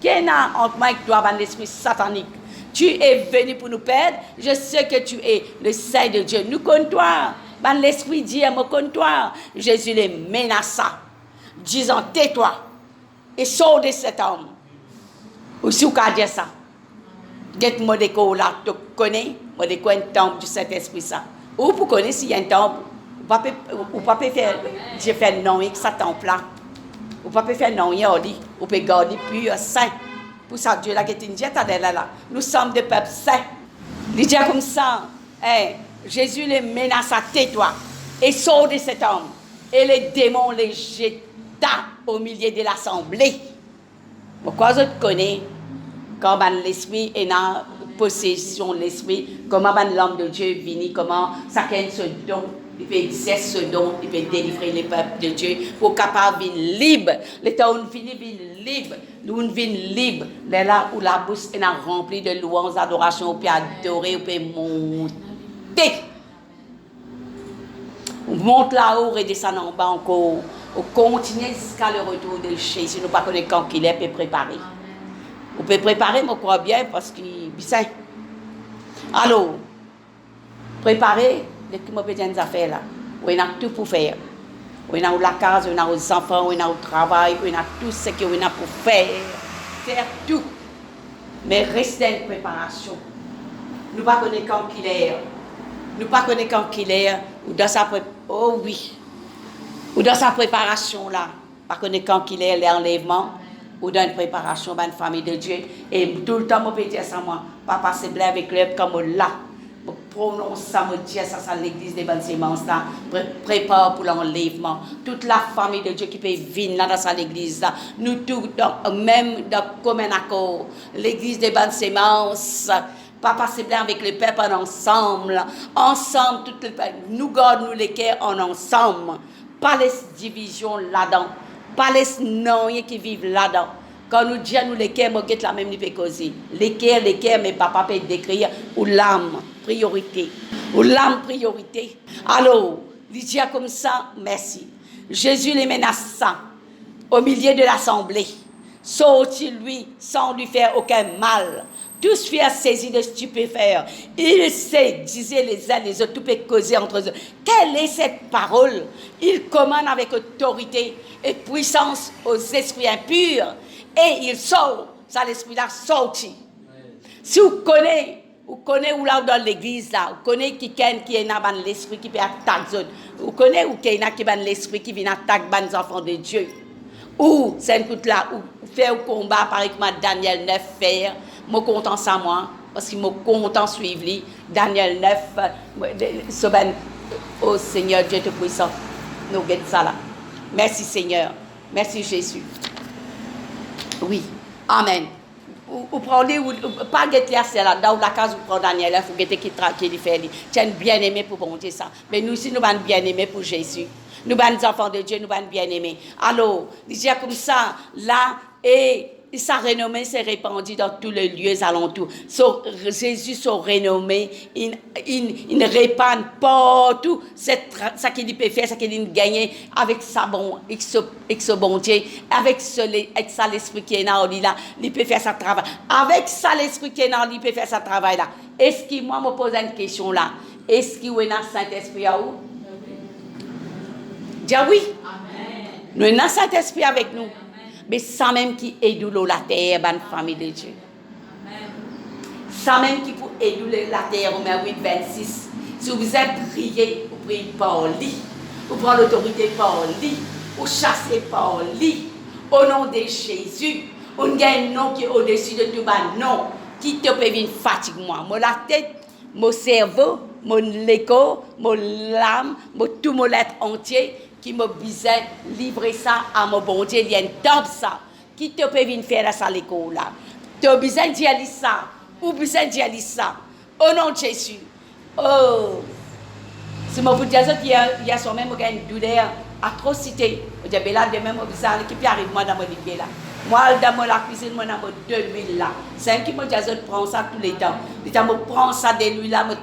Qui est entre moi et toi, l'esprit satanique? Tu es venu pour nous perdre. Je sais que tu es le Saint de Dieu. Nous connaissons toi. L'esprit dit, me connais toi. Jésus les menaça, disant, tais-toi et sors de cet homme. Aussi, vous pouvez dire ça. Dites-moi de quoi là, tu connais, moi de quoi un temple du Saint-Esprit ça. Ou vous connaissez s'il y a un temple, vous ne pouvez pas faire, j'ai fait non avec ce temple là. Vous ne pouvez pas faire non, vous pouvez garder plus saint. Pour ça, Dieu là qui est une diète là. Nous sommes des peuples saints. Il dit comme ça, hey, Jésus les menaça, tais-toi et sors de cet homme. Et les démons les jeta au milieu de l'assemblée. Pourquoi je te connais quand l'esprit est dans possession de l'esprit, comment l'homme de Dieu vient, comment chacun se donne. Il peut exercer ce don, il peut délivrer les peuples de Dieu pour capable de vivre libre. L'état où nous finissons libre, nous vivons libre. Là où la bouche est remplie de louanges, d'adoration, on peut adorer, on peut monter. On monte là-haut et descend en bas encore. On continue jusqu'à le retour de Jésus. Nous ne connaissons pas quand il est, peut préparer. On peut préparer, mais on croit bien parce qu'il est saint. Alors, préparer. Dès que je fais des affaires là, on a tout pour faire. On a la case, on a les enfants, on a le travail, on a tout ce qu'on a pour faire. Faire tout. Mais rester en préparation. Nous ne connaissons pas quand il est. Nous ne connaissons pas quand il est. Ou dans sa oh oui. Ou dans sa préparation là. Nous ne connaissons pas quand il est, l'enlèvement. Ou dans une préparation dans une famille de Dieu. Et tout le temps, je peux dire ça moi. Papa c'est blé avec l'œuvre comme là. Prononce ça, me dit ça, l'église des bonnes sémences là, prépare pour l'enlèvement. Toute la famille de Dieu qui peut venir là dans l'église là, nous tous, même dans commun accord, l'église des bonnes sémences, papa c'est bien avec le peuple ensemble, toutes les nous gardons les cœurs en ensemble, pas les divisions là-dedans, pas les noms qui vivent là-dedans. Quand nous disons les cœurs, nous avons la même cause. Les cœurs, mais papa peut décrire, ou l'âme, priorité. Ou l'âme, priorité. Alors, il dit comme ça, merci. Jésus les menaça au milieu de l'assemblée. Sortit lui sans lui faire aucun mal. Tous furent saisis de stupéfaire. Ils se disaient les uns les autres, tout peut causer entre eux. Quelle est cette parole? Il commande avec autorité et puissance aux esprits impurs. Et il sort, ça l'esprit là sorti. Si vous connaissez où là dans l'église là, vous connaissez qui est dans l'esprit qui peut attaquer, vous connaissez où qui est dans l'esprit qui vient attaquer les enfants de Dieu. Ou c'est un coup là, ou faire un combat par exemple Daniel 9 faire, moi content ça moi, parce que moi content suivre lui, Daniel 9, oh Seigneur Dieu te puissant, nous guette ça là. Merci Seigneur, merci Jésus. Oui, Amen. Vous prenez, pas guetter là, dans la case, vous prenez Daniel, il faut guetter qui fait. Tu es bien-aimé pour monter ça. Mais nous aussi, nous sommes bien-aimés pour Jésus. Nous sommes des enfants de Dieu, nous sommes bien-aimés. Alors, il dit comme ça, là, et sa renommée s'est répandue dans tous les lieux alentours. Jésus, son renommée, il répand partout ça qu'il peut faire, ça qu'il gagne avec sa bon Dieu, avec ça l'esprit qui est là, il peut faire sa travail. Avec ça l'esprit qui est là, il peut faire sa travail là. Est-ce que moi me pose une question là? Est-ce qu'il y a un Saint-Esprit à où? Dis oui. Amen. Nous avons un Saint-Esprit avec nous. Mais ça même qui édoule la terre, la famille de Dieu. Ça même qui pour édouler la terre, Romains 8, 26. Si vous êtes prié, vous priez par lui. Vous prenez l'autorité par lui. Vous chassez par lui. Au nom de Jésus. On gagne un nom qui est au-dessus de tout le nom. Qui te peut venir fatiguer moi. Moi la tête, mon cerveau, mon écho, mon âme, tout mon être entier. Qui me disait livrer ça à mon bon Dieu, il y a un temps ça. Qui te peut venir faire ça à l'école là? Tu as besoin d'y aller ça. Ou besoin d'y aller ça. Au nom de Jésus. Oh. Si je vous dis qu'il y a son même une douleur, atrocité. Je dis, là, demain, je vais qui arrive moi dans mon lit là. Moi, dans la cuisine, moi, dans de l'huile là. C'est un qui me dit, je prends ça tous les temps. Je prends ça de l'huile là, je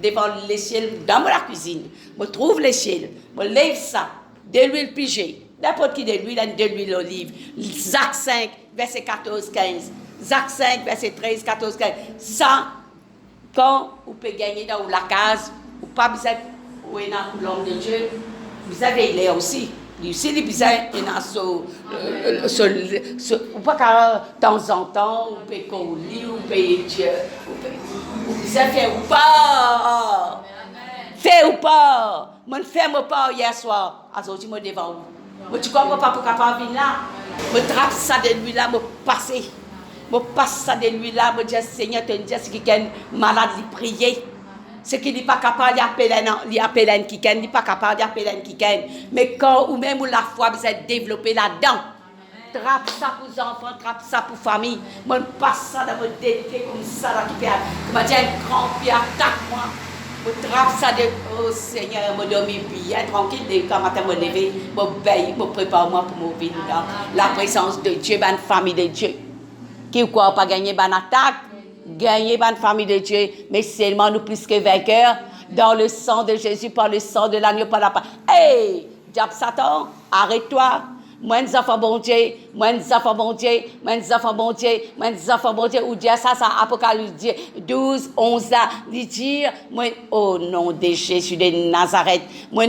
devant l'échelle dans la cuisine. Je trouve l'échelle, je lève ça, de l'huile pigée. N'importe qui de l'huile olive. Jacques 5, verset 14-15. Jacques 5, verset 13, 14, 15. Ça, quand vous pouvez gagner dans la case, ou pas besoin de l'homme de Dieu, vous avez l'air aussi. Si les besoins, il y a ou pas de temps en temps, vous pouvez coller, vous pouvez Dieu, vous pouvez faire ou pas. Faire ou pas. Je ne fais pas hier soir. Alors, je me devant vous. Je ne comprends pas pour capable venir là. Je trappe ça de lui là, je passe. Je passe ça de lui là, je dis Seigneur, tu dis ce qui est malade, il prier. Ce qui n'est pas capable d'appeler qui n'est pas capable d'appeler qui. Mais quand ou même la foi, vous êtes développé là-dedans. Trappe ça pour les enfants, trappe ça pour la famille. Moi, je passe ça dans mon délicat comme ça, là, qui fait. Je me dis un grand pied, attaque-moi. Je trappe ça de. Oh Seigneur, je me dormir bien, tranquille. Dès que matin, je me lever, je veille, je prépare moi pour me venir dans la présence de Dieu, dans la famille de Dieu. Qui ou quoi, pas gagner une attaque. Gagner une famille de Dieu, mais seulement nous plus que vainqueurs dans le sang de Jésus, par le sang de l'agneau, par la parole. Hey, diable Satan, arrête-toi. Moi, nous avons bon Dieu, moi, nous avons bon Dieu, moi, nous avons bon Dieu, moi, nous avons bon Dieu. Ou dire ça, Apocalypse 12, 11 là, dire, moi, au nom de Jésus de Nazareth, moi,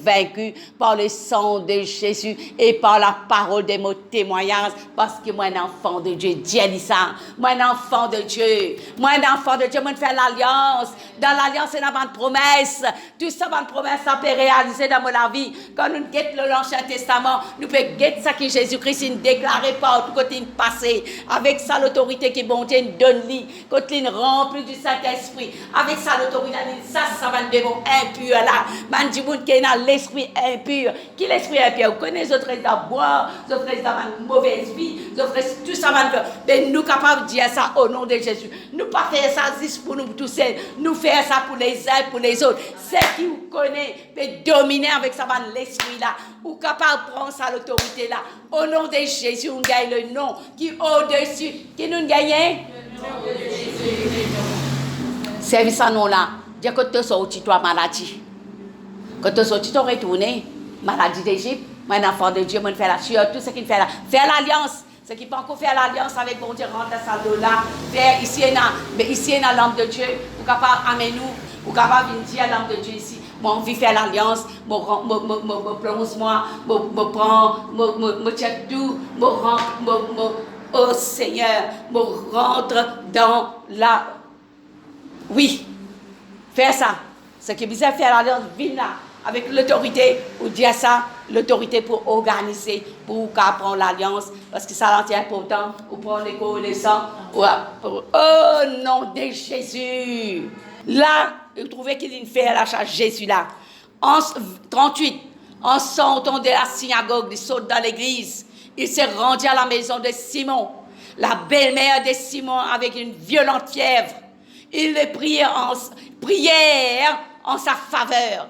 vaincu par le sang de Jésus et par la parole de mon témoignage, parce que moi, un enfant de Dieu, Dieu dit ça, moi, un enfant de Dieu, moi, moi, faire l'alliance. Dans l'alliance, c'est une promesse. Tout ça, une promesse, ça peut réaliser dans ma vie. Quand nous guettons l'Ancien Testament, nous pouvons guetter ça que Jésus-Christ nous déclaré par tout côté passé. Avec ça, l'autorité que bon Dieu nous donne, quand il nous remplit du Saint-Esprit. Avec ça, l'autorité, ça va nous démon impur là. Man dit qui est dans l'esprit impur. Qui est l'esprit impur? Vous connaissez les autres dans boire, les autres dans une mauvaise vie, les autres tout ça va nous faire. Mais nous capables de dire ça au nom de Jésus. Nous pas faire ça juste pour nous tous seuls. Nous faire ça pour les uns, pour les autres. Ceux qui vous connaissent, peut dominer avec ça va l'esprit là, ou capable de prendre ça l'autorité là. Au nom de Jésus, on gagne le nom qui est au-dessus. Qui nous gagne? Le nom de Jésus. Service ça nom là. Dis que tu sorti toi maladie. Quand tu sorti tu retourné maladie d'Égypte. Mon enfant de Dieu, moi faire la sueur, tout ce qu'il fait là. Faire l'alliance. Ce qui peut encore faire l'alliance avec bon Dieu, rentre dans sa salle là. Faire ici et là. Mais ici et là, l'âme de Dieu. Vous capable amener nous. Vous capable venir dire l'âme de Dieu ici. Moi, envie de faire l'alliance, me plonge moi, me prends, me check tout, me rentre, oh Seigneur, me rentre dans la. Oui, faire ça. Ce qui est besoin de faire l'alliance, viens là, avec l'autorité, ou dire ça, l'autorité pour organiser, pour prendre l'alliance, parce que ça c'est important, ou prendre les connaissances, oh nom de Jésus. Là, vous trouvez qu'il fait la charge Jésus là. En 38, en sortant de la synagogue, il saute dans l'église. Il s'est rendu à la maison de Simon, la belle-mère de Simon, avec une violente fièvre. Il le priait en sa faveur.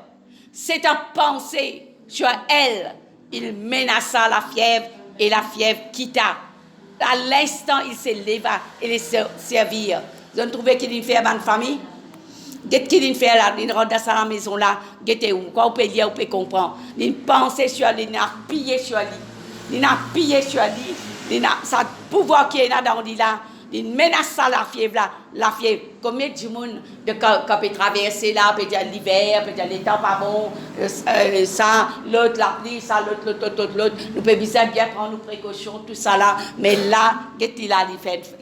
C'est en pensée sur elle. Il menaça la fièvre et la fièvre quitta. À l'instant, il se leva et les servirent. Vous avez trouvé qu'il fait à une famille? Qu'est-ce qu'il fait là? Il rentre dans sa maison là. Qu'est-ce où? Quoi, on peut lire, on peut comprendre. Il pensait sur lui, il a pillé sur lui. Il a pillé sur lui. Il a sa pouvoir qui est là dans lui là. Il menace ça la fièvre là. La fièvre. Combien de monde peut traverser là, peut dire l'hiver, peut dire les temps pas bon, ça, l'autre, la pluie, ça, l'autre. Nous pouvons bien prendre nos précautions, tout ça là. Mais là, qu'est-ce qu'il a,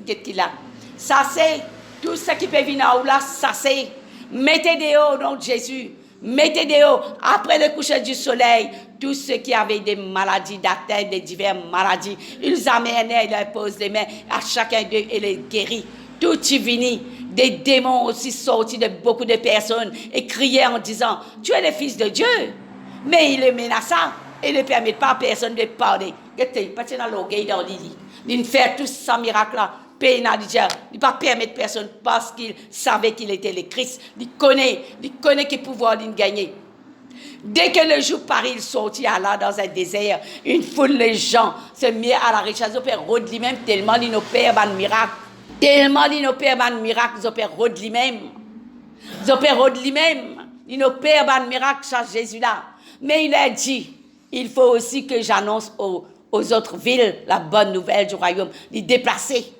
qu'est-ce qu'il a? Ça c'est tout ce qui peut venir là, ça c'est. Mettez dehors au nom de Jésus. Mettez dehors, après le coucher du soleil, tous ceux qui avaient des maladies d'atteinte, des diverses maladies, ils amenaient, ils leur posent les mains à chacun d'eux et les guérit. Tout y vini. Des démons aussi sortis de beaucoup de personnes et criaient en disant, tu es le fils de Dieu. Mais il est menaçant et ne permet pas à personne de parler. Gete, pas dans l'orgueil dans Lili. Il fait tout ça miracle là. Pays n'a dit, il pas permettre personne parce qu'il savait qu'il était le Christ. Il connaît qu'il pouvoir de gagner. Dès que le jour Paris, il sortit là dans un désert, une foule de gens se mit à la recherche. Ils opèrent rôde lui-même tellement ils opèrent un miracle. Tellement ils opèrent un miracle, ils opèrent rôde lui-même. Ils opèrent rôde lui-même. Ils opèrent un miracle sur Jésus là. Mais il a dit, il faut aussi que j'annonce aux autres villes la bonne nouvelle du royaume. Les déplacer.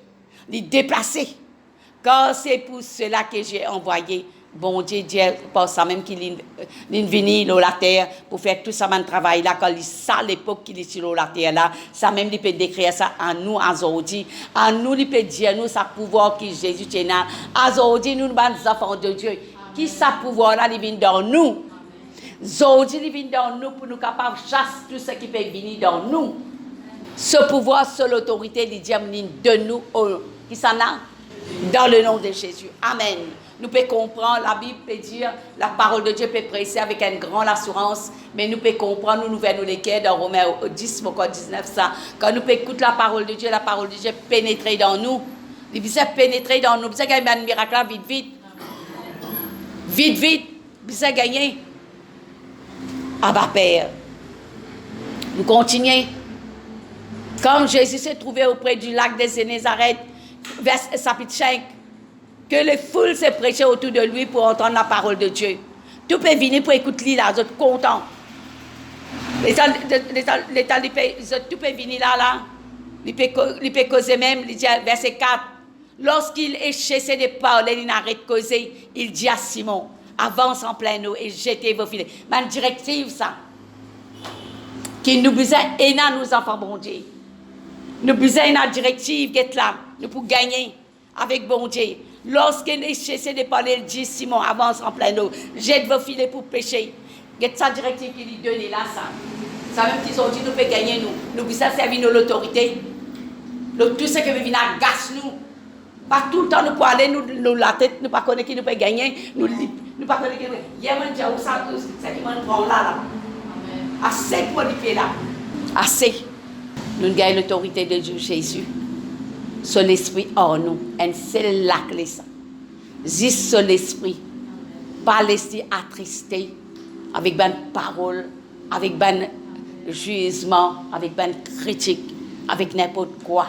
Car c'est pour cela que j'ai envoyé. Bon Dieu, pour ça même qu'il est venu sur la terre pour faire tout ça, mon travail là, quand il ça l'époque qu'il est sur la terre là, ça même il peut décrire ça à nous aujourd'hui. À nous, il peut dire nous, ça pouvoir que Jésus tient là. Aujourd'hui, nous, les enfants de Dieu, qui ça pouvoir là, il vient dans nous. Aujourd'hui, il vient dans nous pour nous capables de chasser tout ce qui peut venir dans nous. Ce pouvoir, cette autorité, il dit de nous, qui s'en a, dans le nom de Jésus. Amen. Nous pouvons comprendre, la Bible peut dire, la parole de Dieu peut presser avec une grande assurance, mais nous pouvons comprendre, nous verrons les cœurs dans Romains 10, 19, ça. Quand nous pouvons écouter la parole de Dieu pénétrer dans nous. Il peut pénétrer dans nous, il peut gagner un miracle vite. Vite, il peut gagner. Abba Père. Nous continuons. Comme Jésus s'est trouvé auprès du lac des Génézareth, verset chapitre 5, que les foules se prêchaient autour de lui pour entendre la parole de Dieu. Tout peut venir pour écouter là, ils sont contents. Tout peut venir là. Il peut causer même, il dit verset 4. Lorsqu'il est cessé de parler, il n'arrête de causer, il dit à Simon, avance en plein eau et jetez vos filets. Ma directive, ça. Qui nous besoin et nous enfants bon Dieu. Nous besoin une directive qui est là, nous pour gagner avec bon Dieu. Lorsqu'il est cessé de parler, il dit Simon, avance en plein eau, jette vos filets pour pêcher. C'est sa directive qui lui donne là, ça. Ça même qu'ils ont dit, nous pouvons gagner, nous besoin servir nous l'autorité. Tout ce qui veut venir gasse nous. Pas tout le temps nous pour aller, nous la tête, nous pas connaître qui nous peut gagner, nous pas connaître qui nous. Il y a un diable, ça qui m'en prend là. Assez pour le là. Assez. Nous gagnons l'autorité de Dieu Jésus. Son esprit en nous. Et c'est la clé ça. Juste son esprit. Pas l'esprit attristé. Avec ben parole. Avec ben jugement. Avec ben critique. Avec n'importe quoi.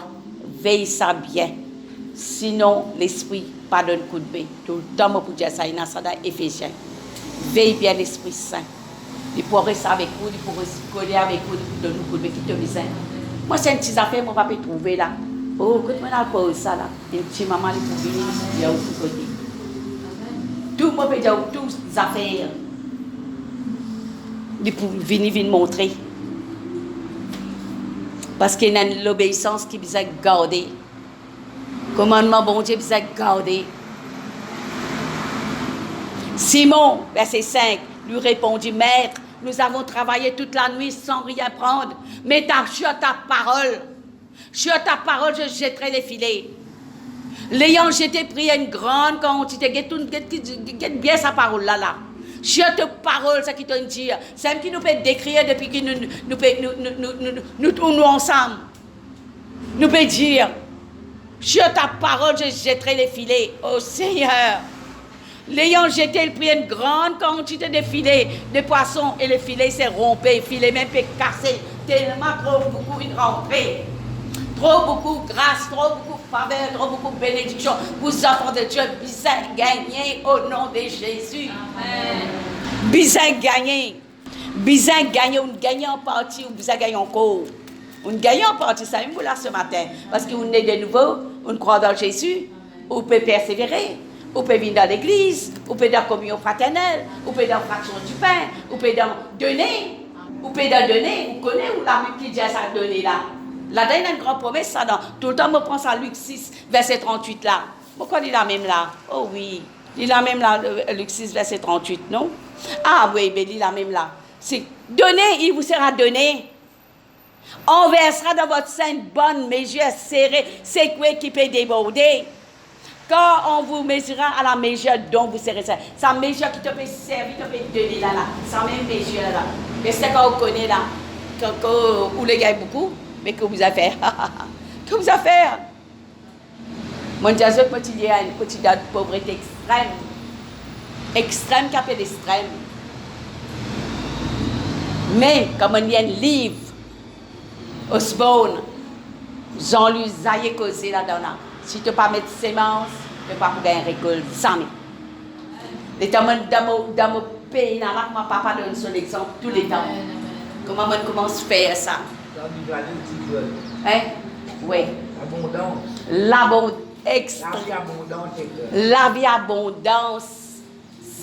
Veille ça bien. Sinon, l'esprit pas donne coup de bain. Tout le temps, je peux dire ça. Il y a ça dans Éphésiens. Veille bien l'Esprit Saint. Il pourrait rester avec vous, il pourrait se coller avec vous, il donne coup de bain qui te besoin. Moi, c'est une petite affaire, mon papa trouver là. Oh, écoute-moi dans le pause ça là. Une petite maman, il peut venir, il y a aussi côté. Tout le monde peut dire, toutes les affaires. Il peut venir montrer. Parce qu'il y a l'obéissance qui besoin de garder. Commandement bon Dieu besoin de garder. Simon, verset 5, lui répondit, Maître, nous avons travaillé toute la nuit sans rien prendre, mais sur ta parole, je jetterai les filets. L'ayant jeté, pris une grande quantité, get bien sa parole là. Sur ta parole, ça qui te dit, c'est ce qui nous peut décrire depuis que nous ensemble. Nous peut dire, sur ta parole, je jetterai les filets. Oh Seigneur. L'ayant jeté, il prit une grande quantité de filets, de poissons, et le filet s'est rompu, le filet même peut casser, tellement trop beaucoup une rentrée. Trop beaucoup grâce, trop beaucoup faveur, trop beaucoup bénédiction pour les enfants de Dieu. Bizarre gagner au nom de Jésus. Amen. Bizarre gagner. On gagne en partie ou bizarre gagner encore. On gagne en partie, ça même pour là ce matin. Parce qu'on est de nouveau, on croit dans Jésus, on peut persévérer. On peut venir dans l'église, on peut dans la communion fraternelle, on peut dans la fraction du pain, on peut dans donner, on connaît où la Bible qui dit à ça donner là. Là, il y a une grande promesse, ça, dans, tout le temps, je prends ça, Luc 6, verset 38 là. Pourquoi il a même là? Oh oui, il a même là, Luc 6, verset 38, non? Ah oui, mais il a même là. C'est donner, il vous sera donné. On versera dans votre sein une bonne mesure serrée, c'est quoi qui peut déborder? Quand on vous mesurera à la mesure dont vous serez servi. Sa mesure qui te peut servir, te peut donner là. Sa même mesure là. Mais c'est quand on connaît là, où les gars beaucoup, Mais que vous avez fait? Que vous avez fait? Mon Dieu, je peux dire une petite pauvreté extrême. Extrême, qui appelle extrême. Mais, comme il y a un livre, Osborne, Jean-Louis Zaye causé là-dedans. Si tu ne pas mettre sémence, tu ne pas gagner récolte. Jamais. Les temps dans mon pays, mon papa donne son exemple tous les temps. Comment on commence à faire ça? Hein? Oui. L'abondance. La vie abondance.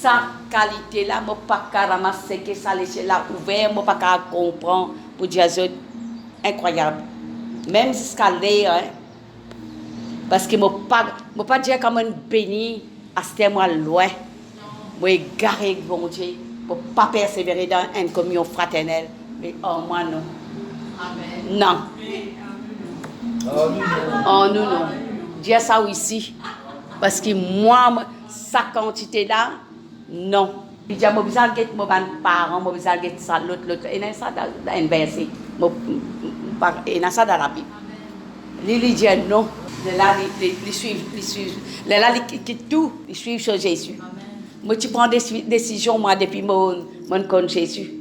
Sa qualité là, je ne peux pas ramasser que ça laisse là ouvert, je ne peux pas comprendre pour dire incroyable. Même jusqu'à l'air, hein? Parce que je ne peux pas dire comme un béni à ce moi loin. Je suis garé, bon Dieu, pour ne pas persévérer dans une communion fraternelle. Mais oh, moi non. Amen. Non. Oh, nous non. Dis ça ici. Parce que moi, sa quantité là, non. Je dis, je vais aller mon parent, je vais aller ça, l'autre. Et dans ça, dans un verset. Et dans ça, dans la Bible. Il dit non. Là, ils suivent. Là, ils quittent tout. Ils suivent sur Jésus. Moi, tu prends des décisions, moi, depuis mon compte Jésus.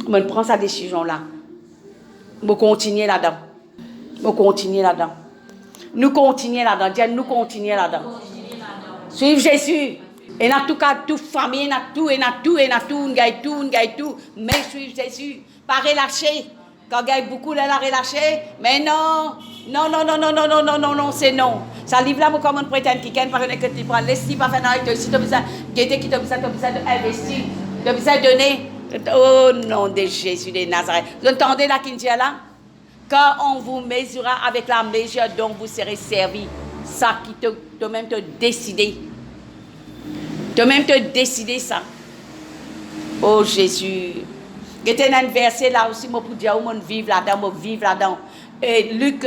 Je prends cette décision-là. Je continue là-dedans. Nous continuons là-dedans. Nous continuons là-dedans. Dieu, nous continuons là-dedans. Suivre Jésus. Et dans tout cas, toute famille, on gagne tout. Mais suivre Jésus. Pas relâcher. Quand on gagne beaucoup, on a relâché. Mais non, c'est non. Ça livre là, comme on prétend qu'il y a par exemple, tu prends l'estime, pas faire non, si tu as besoin d'investir, tu as besoin de donner. Oh nom de Jésus de Nazareth. Vous entendez là qu'il dit là? Quand on vous mesurera avec la mesure dont vous serez servi, ça qui te même te décider. Toi-même te décider ça. Oh Jésus. Il y a un verset là aussi, pour dire où on vit là-dedans, Et Luc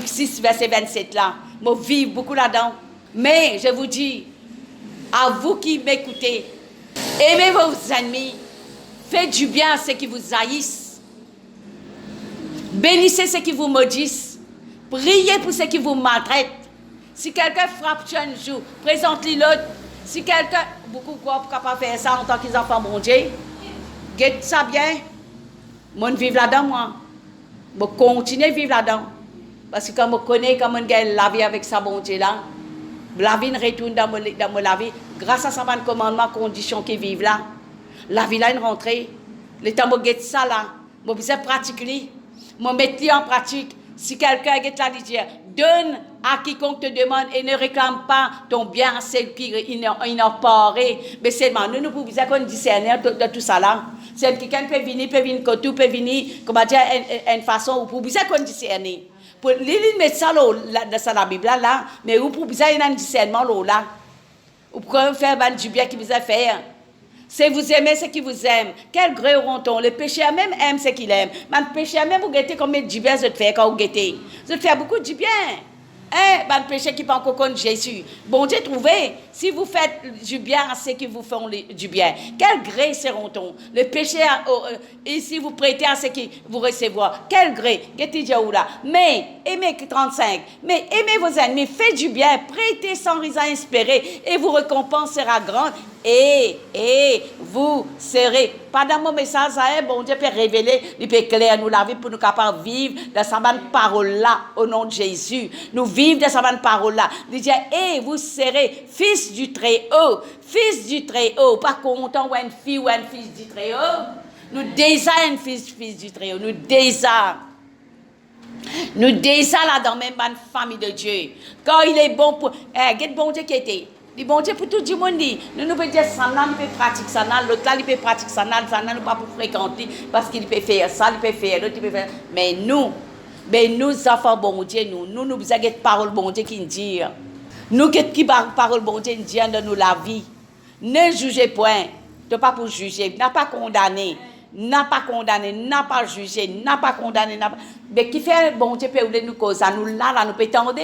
6, verset 27 là. Je vis beaucoup là-dedans. Mais je vous dis, à vous qui m'écoutez, aimez vos ennemis, faites du bien à ceux qui vous haïssent, bénissez ceux qui vous maudissent, priez pour ceux qui vous maltraitent. Si quelqu'un frappe un jour, présente-lui l'autre. Si quelqu'un, beaucoup de gens ne peuvent pas faire ça en tant qu'enfants bon Dieu, guette ça bien. Moi, je vis là-dedans, moi. Je continue à vivre là-dedans. Parce que quand je connais comment je la vie avec ça, bon Dieu là, la vie retourne dans ma vie. Grâce à ça, mon commandement, conditions qui vivent là. La vie là, une rentrée. Le temps où je guette ça là, je besoin pratiquer. Je mettre en pratique. Si quelqu'un est là, dit, donne à quiconque te demande et ne réclame pas ton bien à celle qui n'a pas. Mais seulement, nous pouvons discerner de tout ça là. C'est quelqu'un peut venir, comment dire, une façon où pour bien qu'on discerner. Pour mettre ça dans la Bible là, mais où pour bien un discernement là. Ou pour faire du bien qui vous a fait. Si vous aimez ceux qui vous aiment, quel gré auront-on? Le pécheur même aime ce qu'il aime. Mais le pécheur même, vous guettez combien du bien vous faites quand vous guettez. Vous faites beaucoup du bien. Le péché qui pas encore contre Jésus. Bon Dieu, trouvez, si vous faites du bien à ceux qui vous font du bien, quel gré seront-on? Le péché, et si vous prêtez à ceux qui vous recevront, quel gré? Mais, aimez 35, mais aimez vos ennemis, faites du bien, prêtez sans raison espérer, et vos récompenses sera grande. Et vous serez. Pendant mon message, bon Dieu peut révéler, il peut éclairer nous la vie pour nous capables de vivre dans sa bonne parole-là, au nom de Jésus. Nous vivons dans sa bonne parole-là. Il dit, et vous serez fils du Très-Haut. Fils du Très-Haut. Pas content ou une fille ou un fils du Très-Haut. Nous désirons un fils du Très-Haut. Nous désirons. Nous désirons là dans même bonne famille de Dieu. Quand il est bon pour. Quel bon Dieu qui était. Le bon Dieu pour tout le monde dit, nous pouvons dire ça, il peut pratiquer ça, l'autre là, il peut pratiquer ça, nous pas pour fréquenter, parce qu'il peut faire ça, il peut faire l'autre, il peut faire. Mais nous, enfants bon Dieu, nous avons des paroles bon Dieu qui nous disent. Nous qui parole bon Dieu nous disent dans nous la vie. Ne jugez point, pas pour juger, n'a pas condamné, n'a pas jugé, n'a pas condamné, mais qui fait bon Dieu peut nous causer, nous là, nous peut tendre.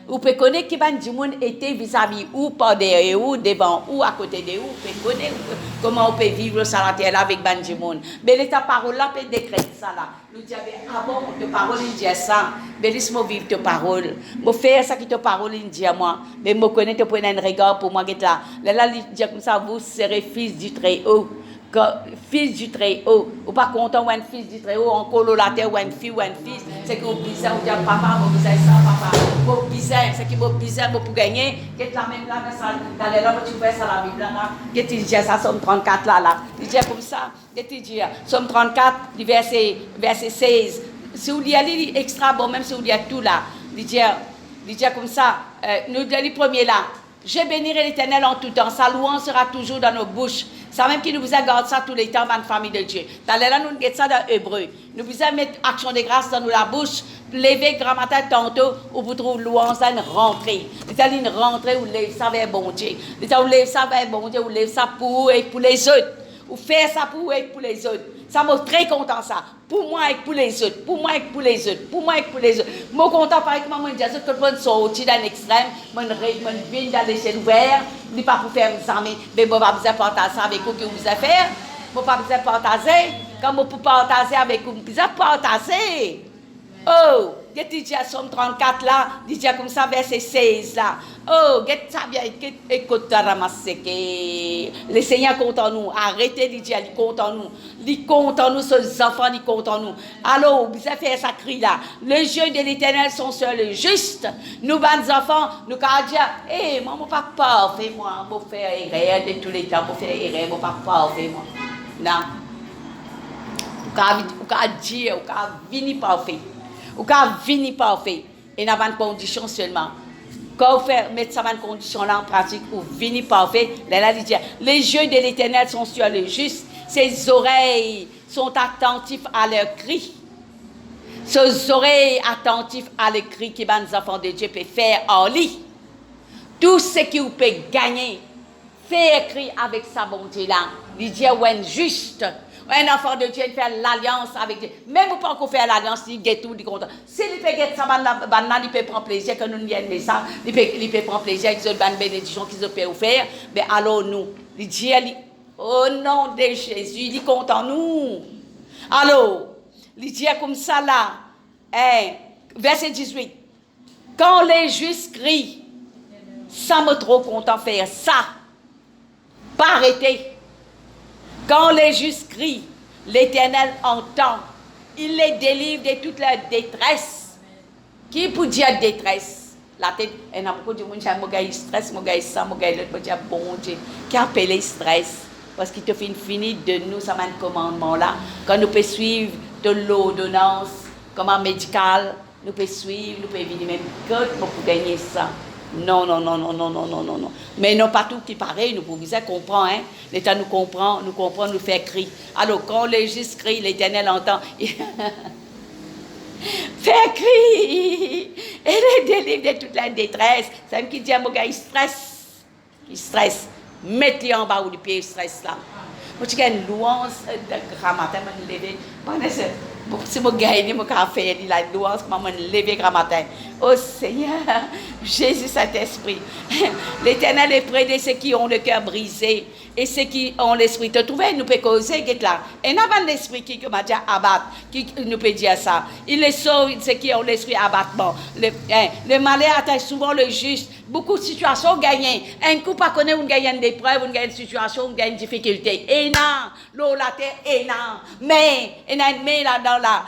Ou peut connaître qui du monde était vis-à-vis ou, pas derrière ou, devant ou, à côté de ou, peut connaître comment on peut vivre ça la terre là avec du monde. Mais ta parole là peut décréter ça là. Nous disons, avant de parole, il dit ça. Mais laisse-moi vivre ta parole. Je fais ça qui ta parole, il dit à moi. Mais je connais, tu prends un regard pour moi qui est là. Là, il dit comme ça, vous serez fils du Très-Haut. Fils du Très-Haut, ou pas content ou un fils du Très-Haut, en cololateur ou un fille ou un fils, c'est que vous bizarre, vous dites papa, vous bizarre ça, papa, vous bizarre, c'est que vous bizarre, vous pour gagner, qu'est-ce la même là, dans les là, tu fais ça la Bible là, qu'est-ce que tu dis ça, Somme 34 là, il dit comme ça, qu'est-ce que tu dis, Somme 34, verset 16, si vous lisez extra bon, même si vous lisez tout là, il dit comme ça, nous les premiers là, je bénirai l'Éternel en tout temps, sa louange sera toujours dans nos bouches. Ça même qui nous a gardé ça tous les temps dans la famille de Dieu. Dans là, nous mettons ça dans Hébreu. Nous vous mettre action de grâce dans nous la bouche, lever grand matin tantôt, où vous trouvez louange, ça une rentrée. C'est une rentrée où vous levez ça vers bon Dieu. Vous levez ça vers bon Dieu, vous levez ça pour vous et pour les autres. Vous faites ça pour vous et pour les autres. Ça m'a très content ça. Pour moi et pour les autres. Pour moi et pour les autres. Pour moi et pour les autres. Je suis content par exemple, moi, je dis que je suis sorti d'un extrême, je viens dans les ciels ouverts, je ne pas pour faire mes amis, mais je ne vais pas besoin de partager ça avec vous que vous avez fait. Je ne vais pas besoin de partager. Quand je peux partager avec vous, je vais partager. Oh, get dit à Somme 34 là, dit comme ça, verset 16 là. Oh, get ça bien, écoute, ramasser que le Seigneur compte en nous. Arrêtez de dire, il compte en nous. Il compte en nous, ces enfants, il compte en nous. Alors, vous avez fait ça cri là. Les yeux de l'Éternel sont sur le juste. Nous, bons enfants, nous, quand dire, hé, moi, mon papa parfait, moi, mon faire erreur de tous les temps, mon faire erreur, mon papa parfait, moi. Non. Ou qu'à dire, ou qu'à venir parfait. Ou qu'à venir parfait. Et n'a pas de condition seulement. Quand vous mettez ça en condition là en pratique, ou venir parfait, là, il dit, les yeux de l'Éternel sont sur le juste, ses oreilles sont attentives à leurs cris. Ses oreilles attentives à leurs cris que les enfants de Dieu peuvent faire en lui. Tout ce que vous pouvez gagner, faire cri avec sa bonté là. Il dit, ouais, juste. Un enfant de Dieu fait l'alliance avec Dieu. Même pour pas qu'on fait l'alliance, il get tout, il content. Si il peut get ça, il peut prendre plaisir que nous n'y aimons ça. Il peut prendre plaisir avec les bonnes bénédictions qu'ils peuvent faire. Mais alors nous, il dit, au nom de Jésus, il est content nous. Alors, il dit comme ça là, verset 18. Quand les justes crient, ça me trop content faire ça. Pas arrêter. Quand les justes crient, l'Éternel entend. Il les délivre de toute leur détresse. Qui peut dire détresse? La tête, il y a beaucoup de gens qui ont stress, qui ont ça, qui ont dire bon Dieu. Qui appelle stress? Parce qu'il te fait fini de nous, ça m'a un commandement là. Quand nous pouvons suivre de l'ordonnance, comment médical, nous pouvons suivre, nous pouvons venir même quand pour gagner ça. Non. Mais non pas tout qui paraît, nous pouvons comprendre, hein. L'État nous comprend, nous fait crier. Alors quand les justes crient, l'Éternel entend. Fait crier, et les délivre de toute la détresse. C'est un qui dit à mon gars, il stresse. Mettez en bas où le pied, il stresse là. Moi, tu as une louange de grammatin, je me lever. Si je gagne, je vais faire la louange, je me lever grammatin. Oh Seigneur, Jésus Saint-Esprit, l'Éternel est près de ceux qui ont le cœur brisé et ceux qui ont l'esprit. Te trouver, nous pouvons causer, là. Et nous avons l'esprit qui m'a dit abattre, qui nous peut dire ça. Il les sauve, ceux qui ont l'esprit abattement. Le malheur atteint souvent le juste. Beaucoup de situations gagnent. Un coup, pas connaître, on gagne des preuves, on gagne une situation, on gagne une difficulté. Et non, l'eau, la terre, et non. Mais, il y a une main là-dedans là.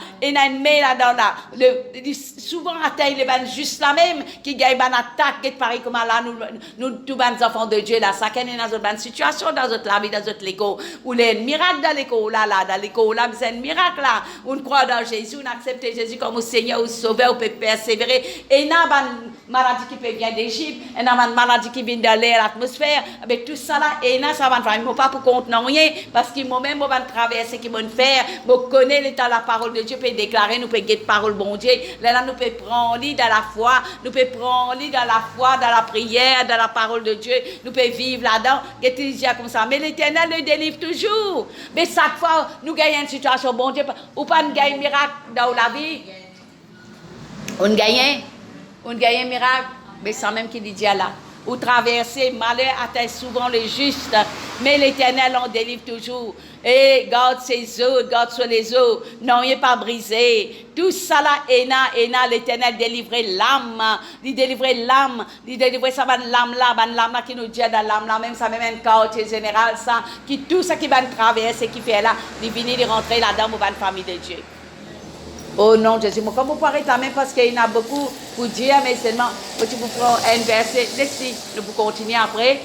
Souvent, atteint les bandes juste la même, qui gagne une attaque, qui pareil comme là, nous, tous les enfants de Dieu, là, chacun est dans une situation, dans notre vie, dans notre l'école, où il y a un miracle dans l'école, dans l'école, là, c'est un miracle, là, où on croit dans Jésus, on accepte Jésus comme Seigneur, ou Sauveur, on peut persévérer. Et il y a une maladie qui peut venir d'Égypte, il y a une maladie qui vient de l'air, l'atmosphère, mais tout ça là, et là, ça va faire, il ne faut pas pour compte non rien, parce qu'il m'a même traversé, qu'il m'a faire, je connais l'état de la parole de Dieu, peut déclarer, nous peut guetter parole bon Dieu, là, nous peut prendre lit dans la foi, nous peut prendre lit dans la foi, dans la prière, dans la parole de Dieu, nous peut vivre là-dedans, comme ça, mais l'Éternel le délivre toujours, mais chaque fois, nous gagnons une situation bon Dieu, ou pas nous gagnons un miracle dans la vie, on gagne un miracle. Mais sans même qu'il dit là. Ou traverser, malheur atteint souvent les justes, mais l'Éternel en délivre toujours. Et garde ses eaux, garde sur les eaux, non, il n'est pas brisé. Tout ça là, l'Éternel délivrait l'âme, il délivrait l'âme, il délivrait ça, l'âme là qui nous dit dans l'âme là, même ça, même un quartier général, ça, qui tout ça qui va traverser, qui fait là, il vient de rentrer là-dedans pour la famille de Dieu. Oh non, Jésus, comme vous parlez la même parce qu'il y en a beaucoup pour dire, mais seulement, tu vous prends un verset, laissez, nous vous continuer après,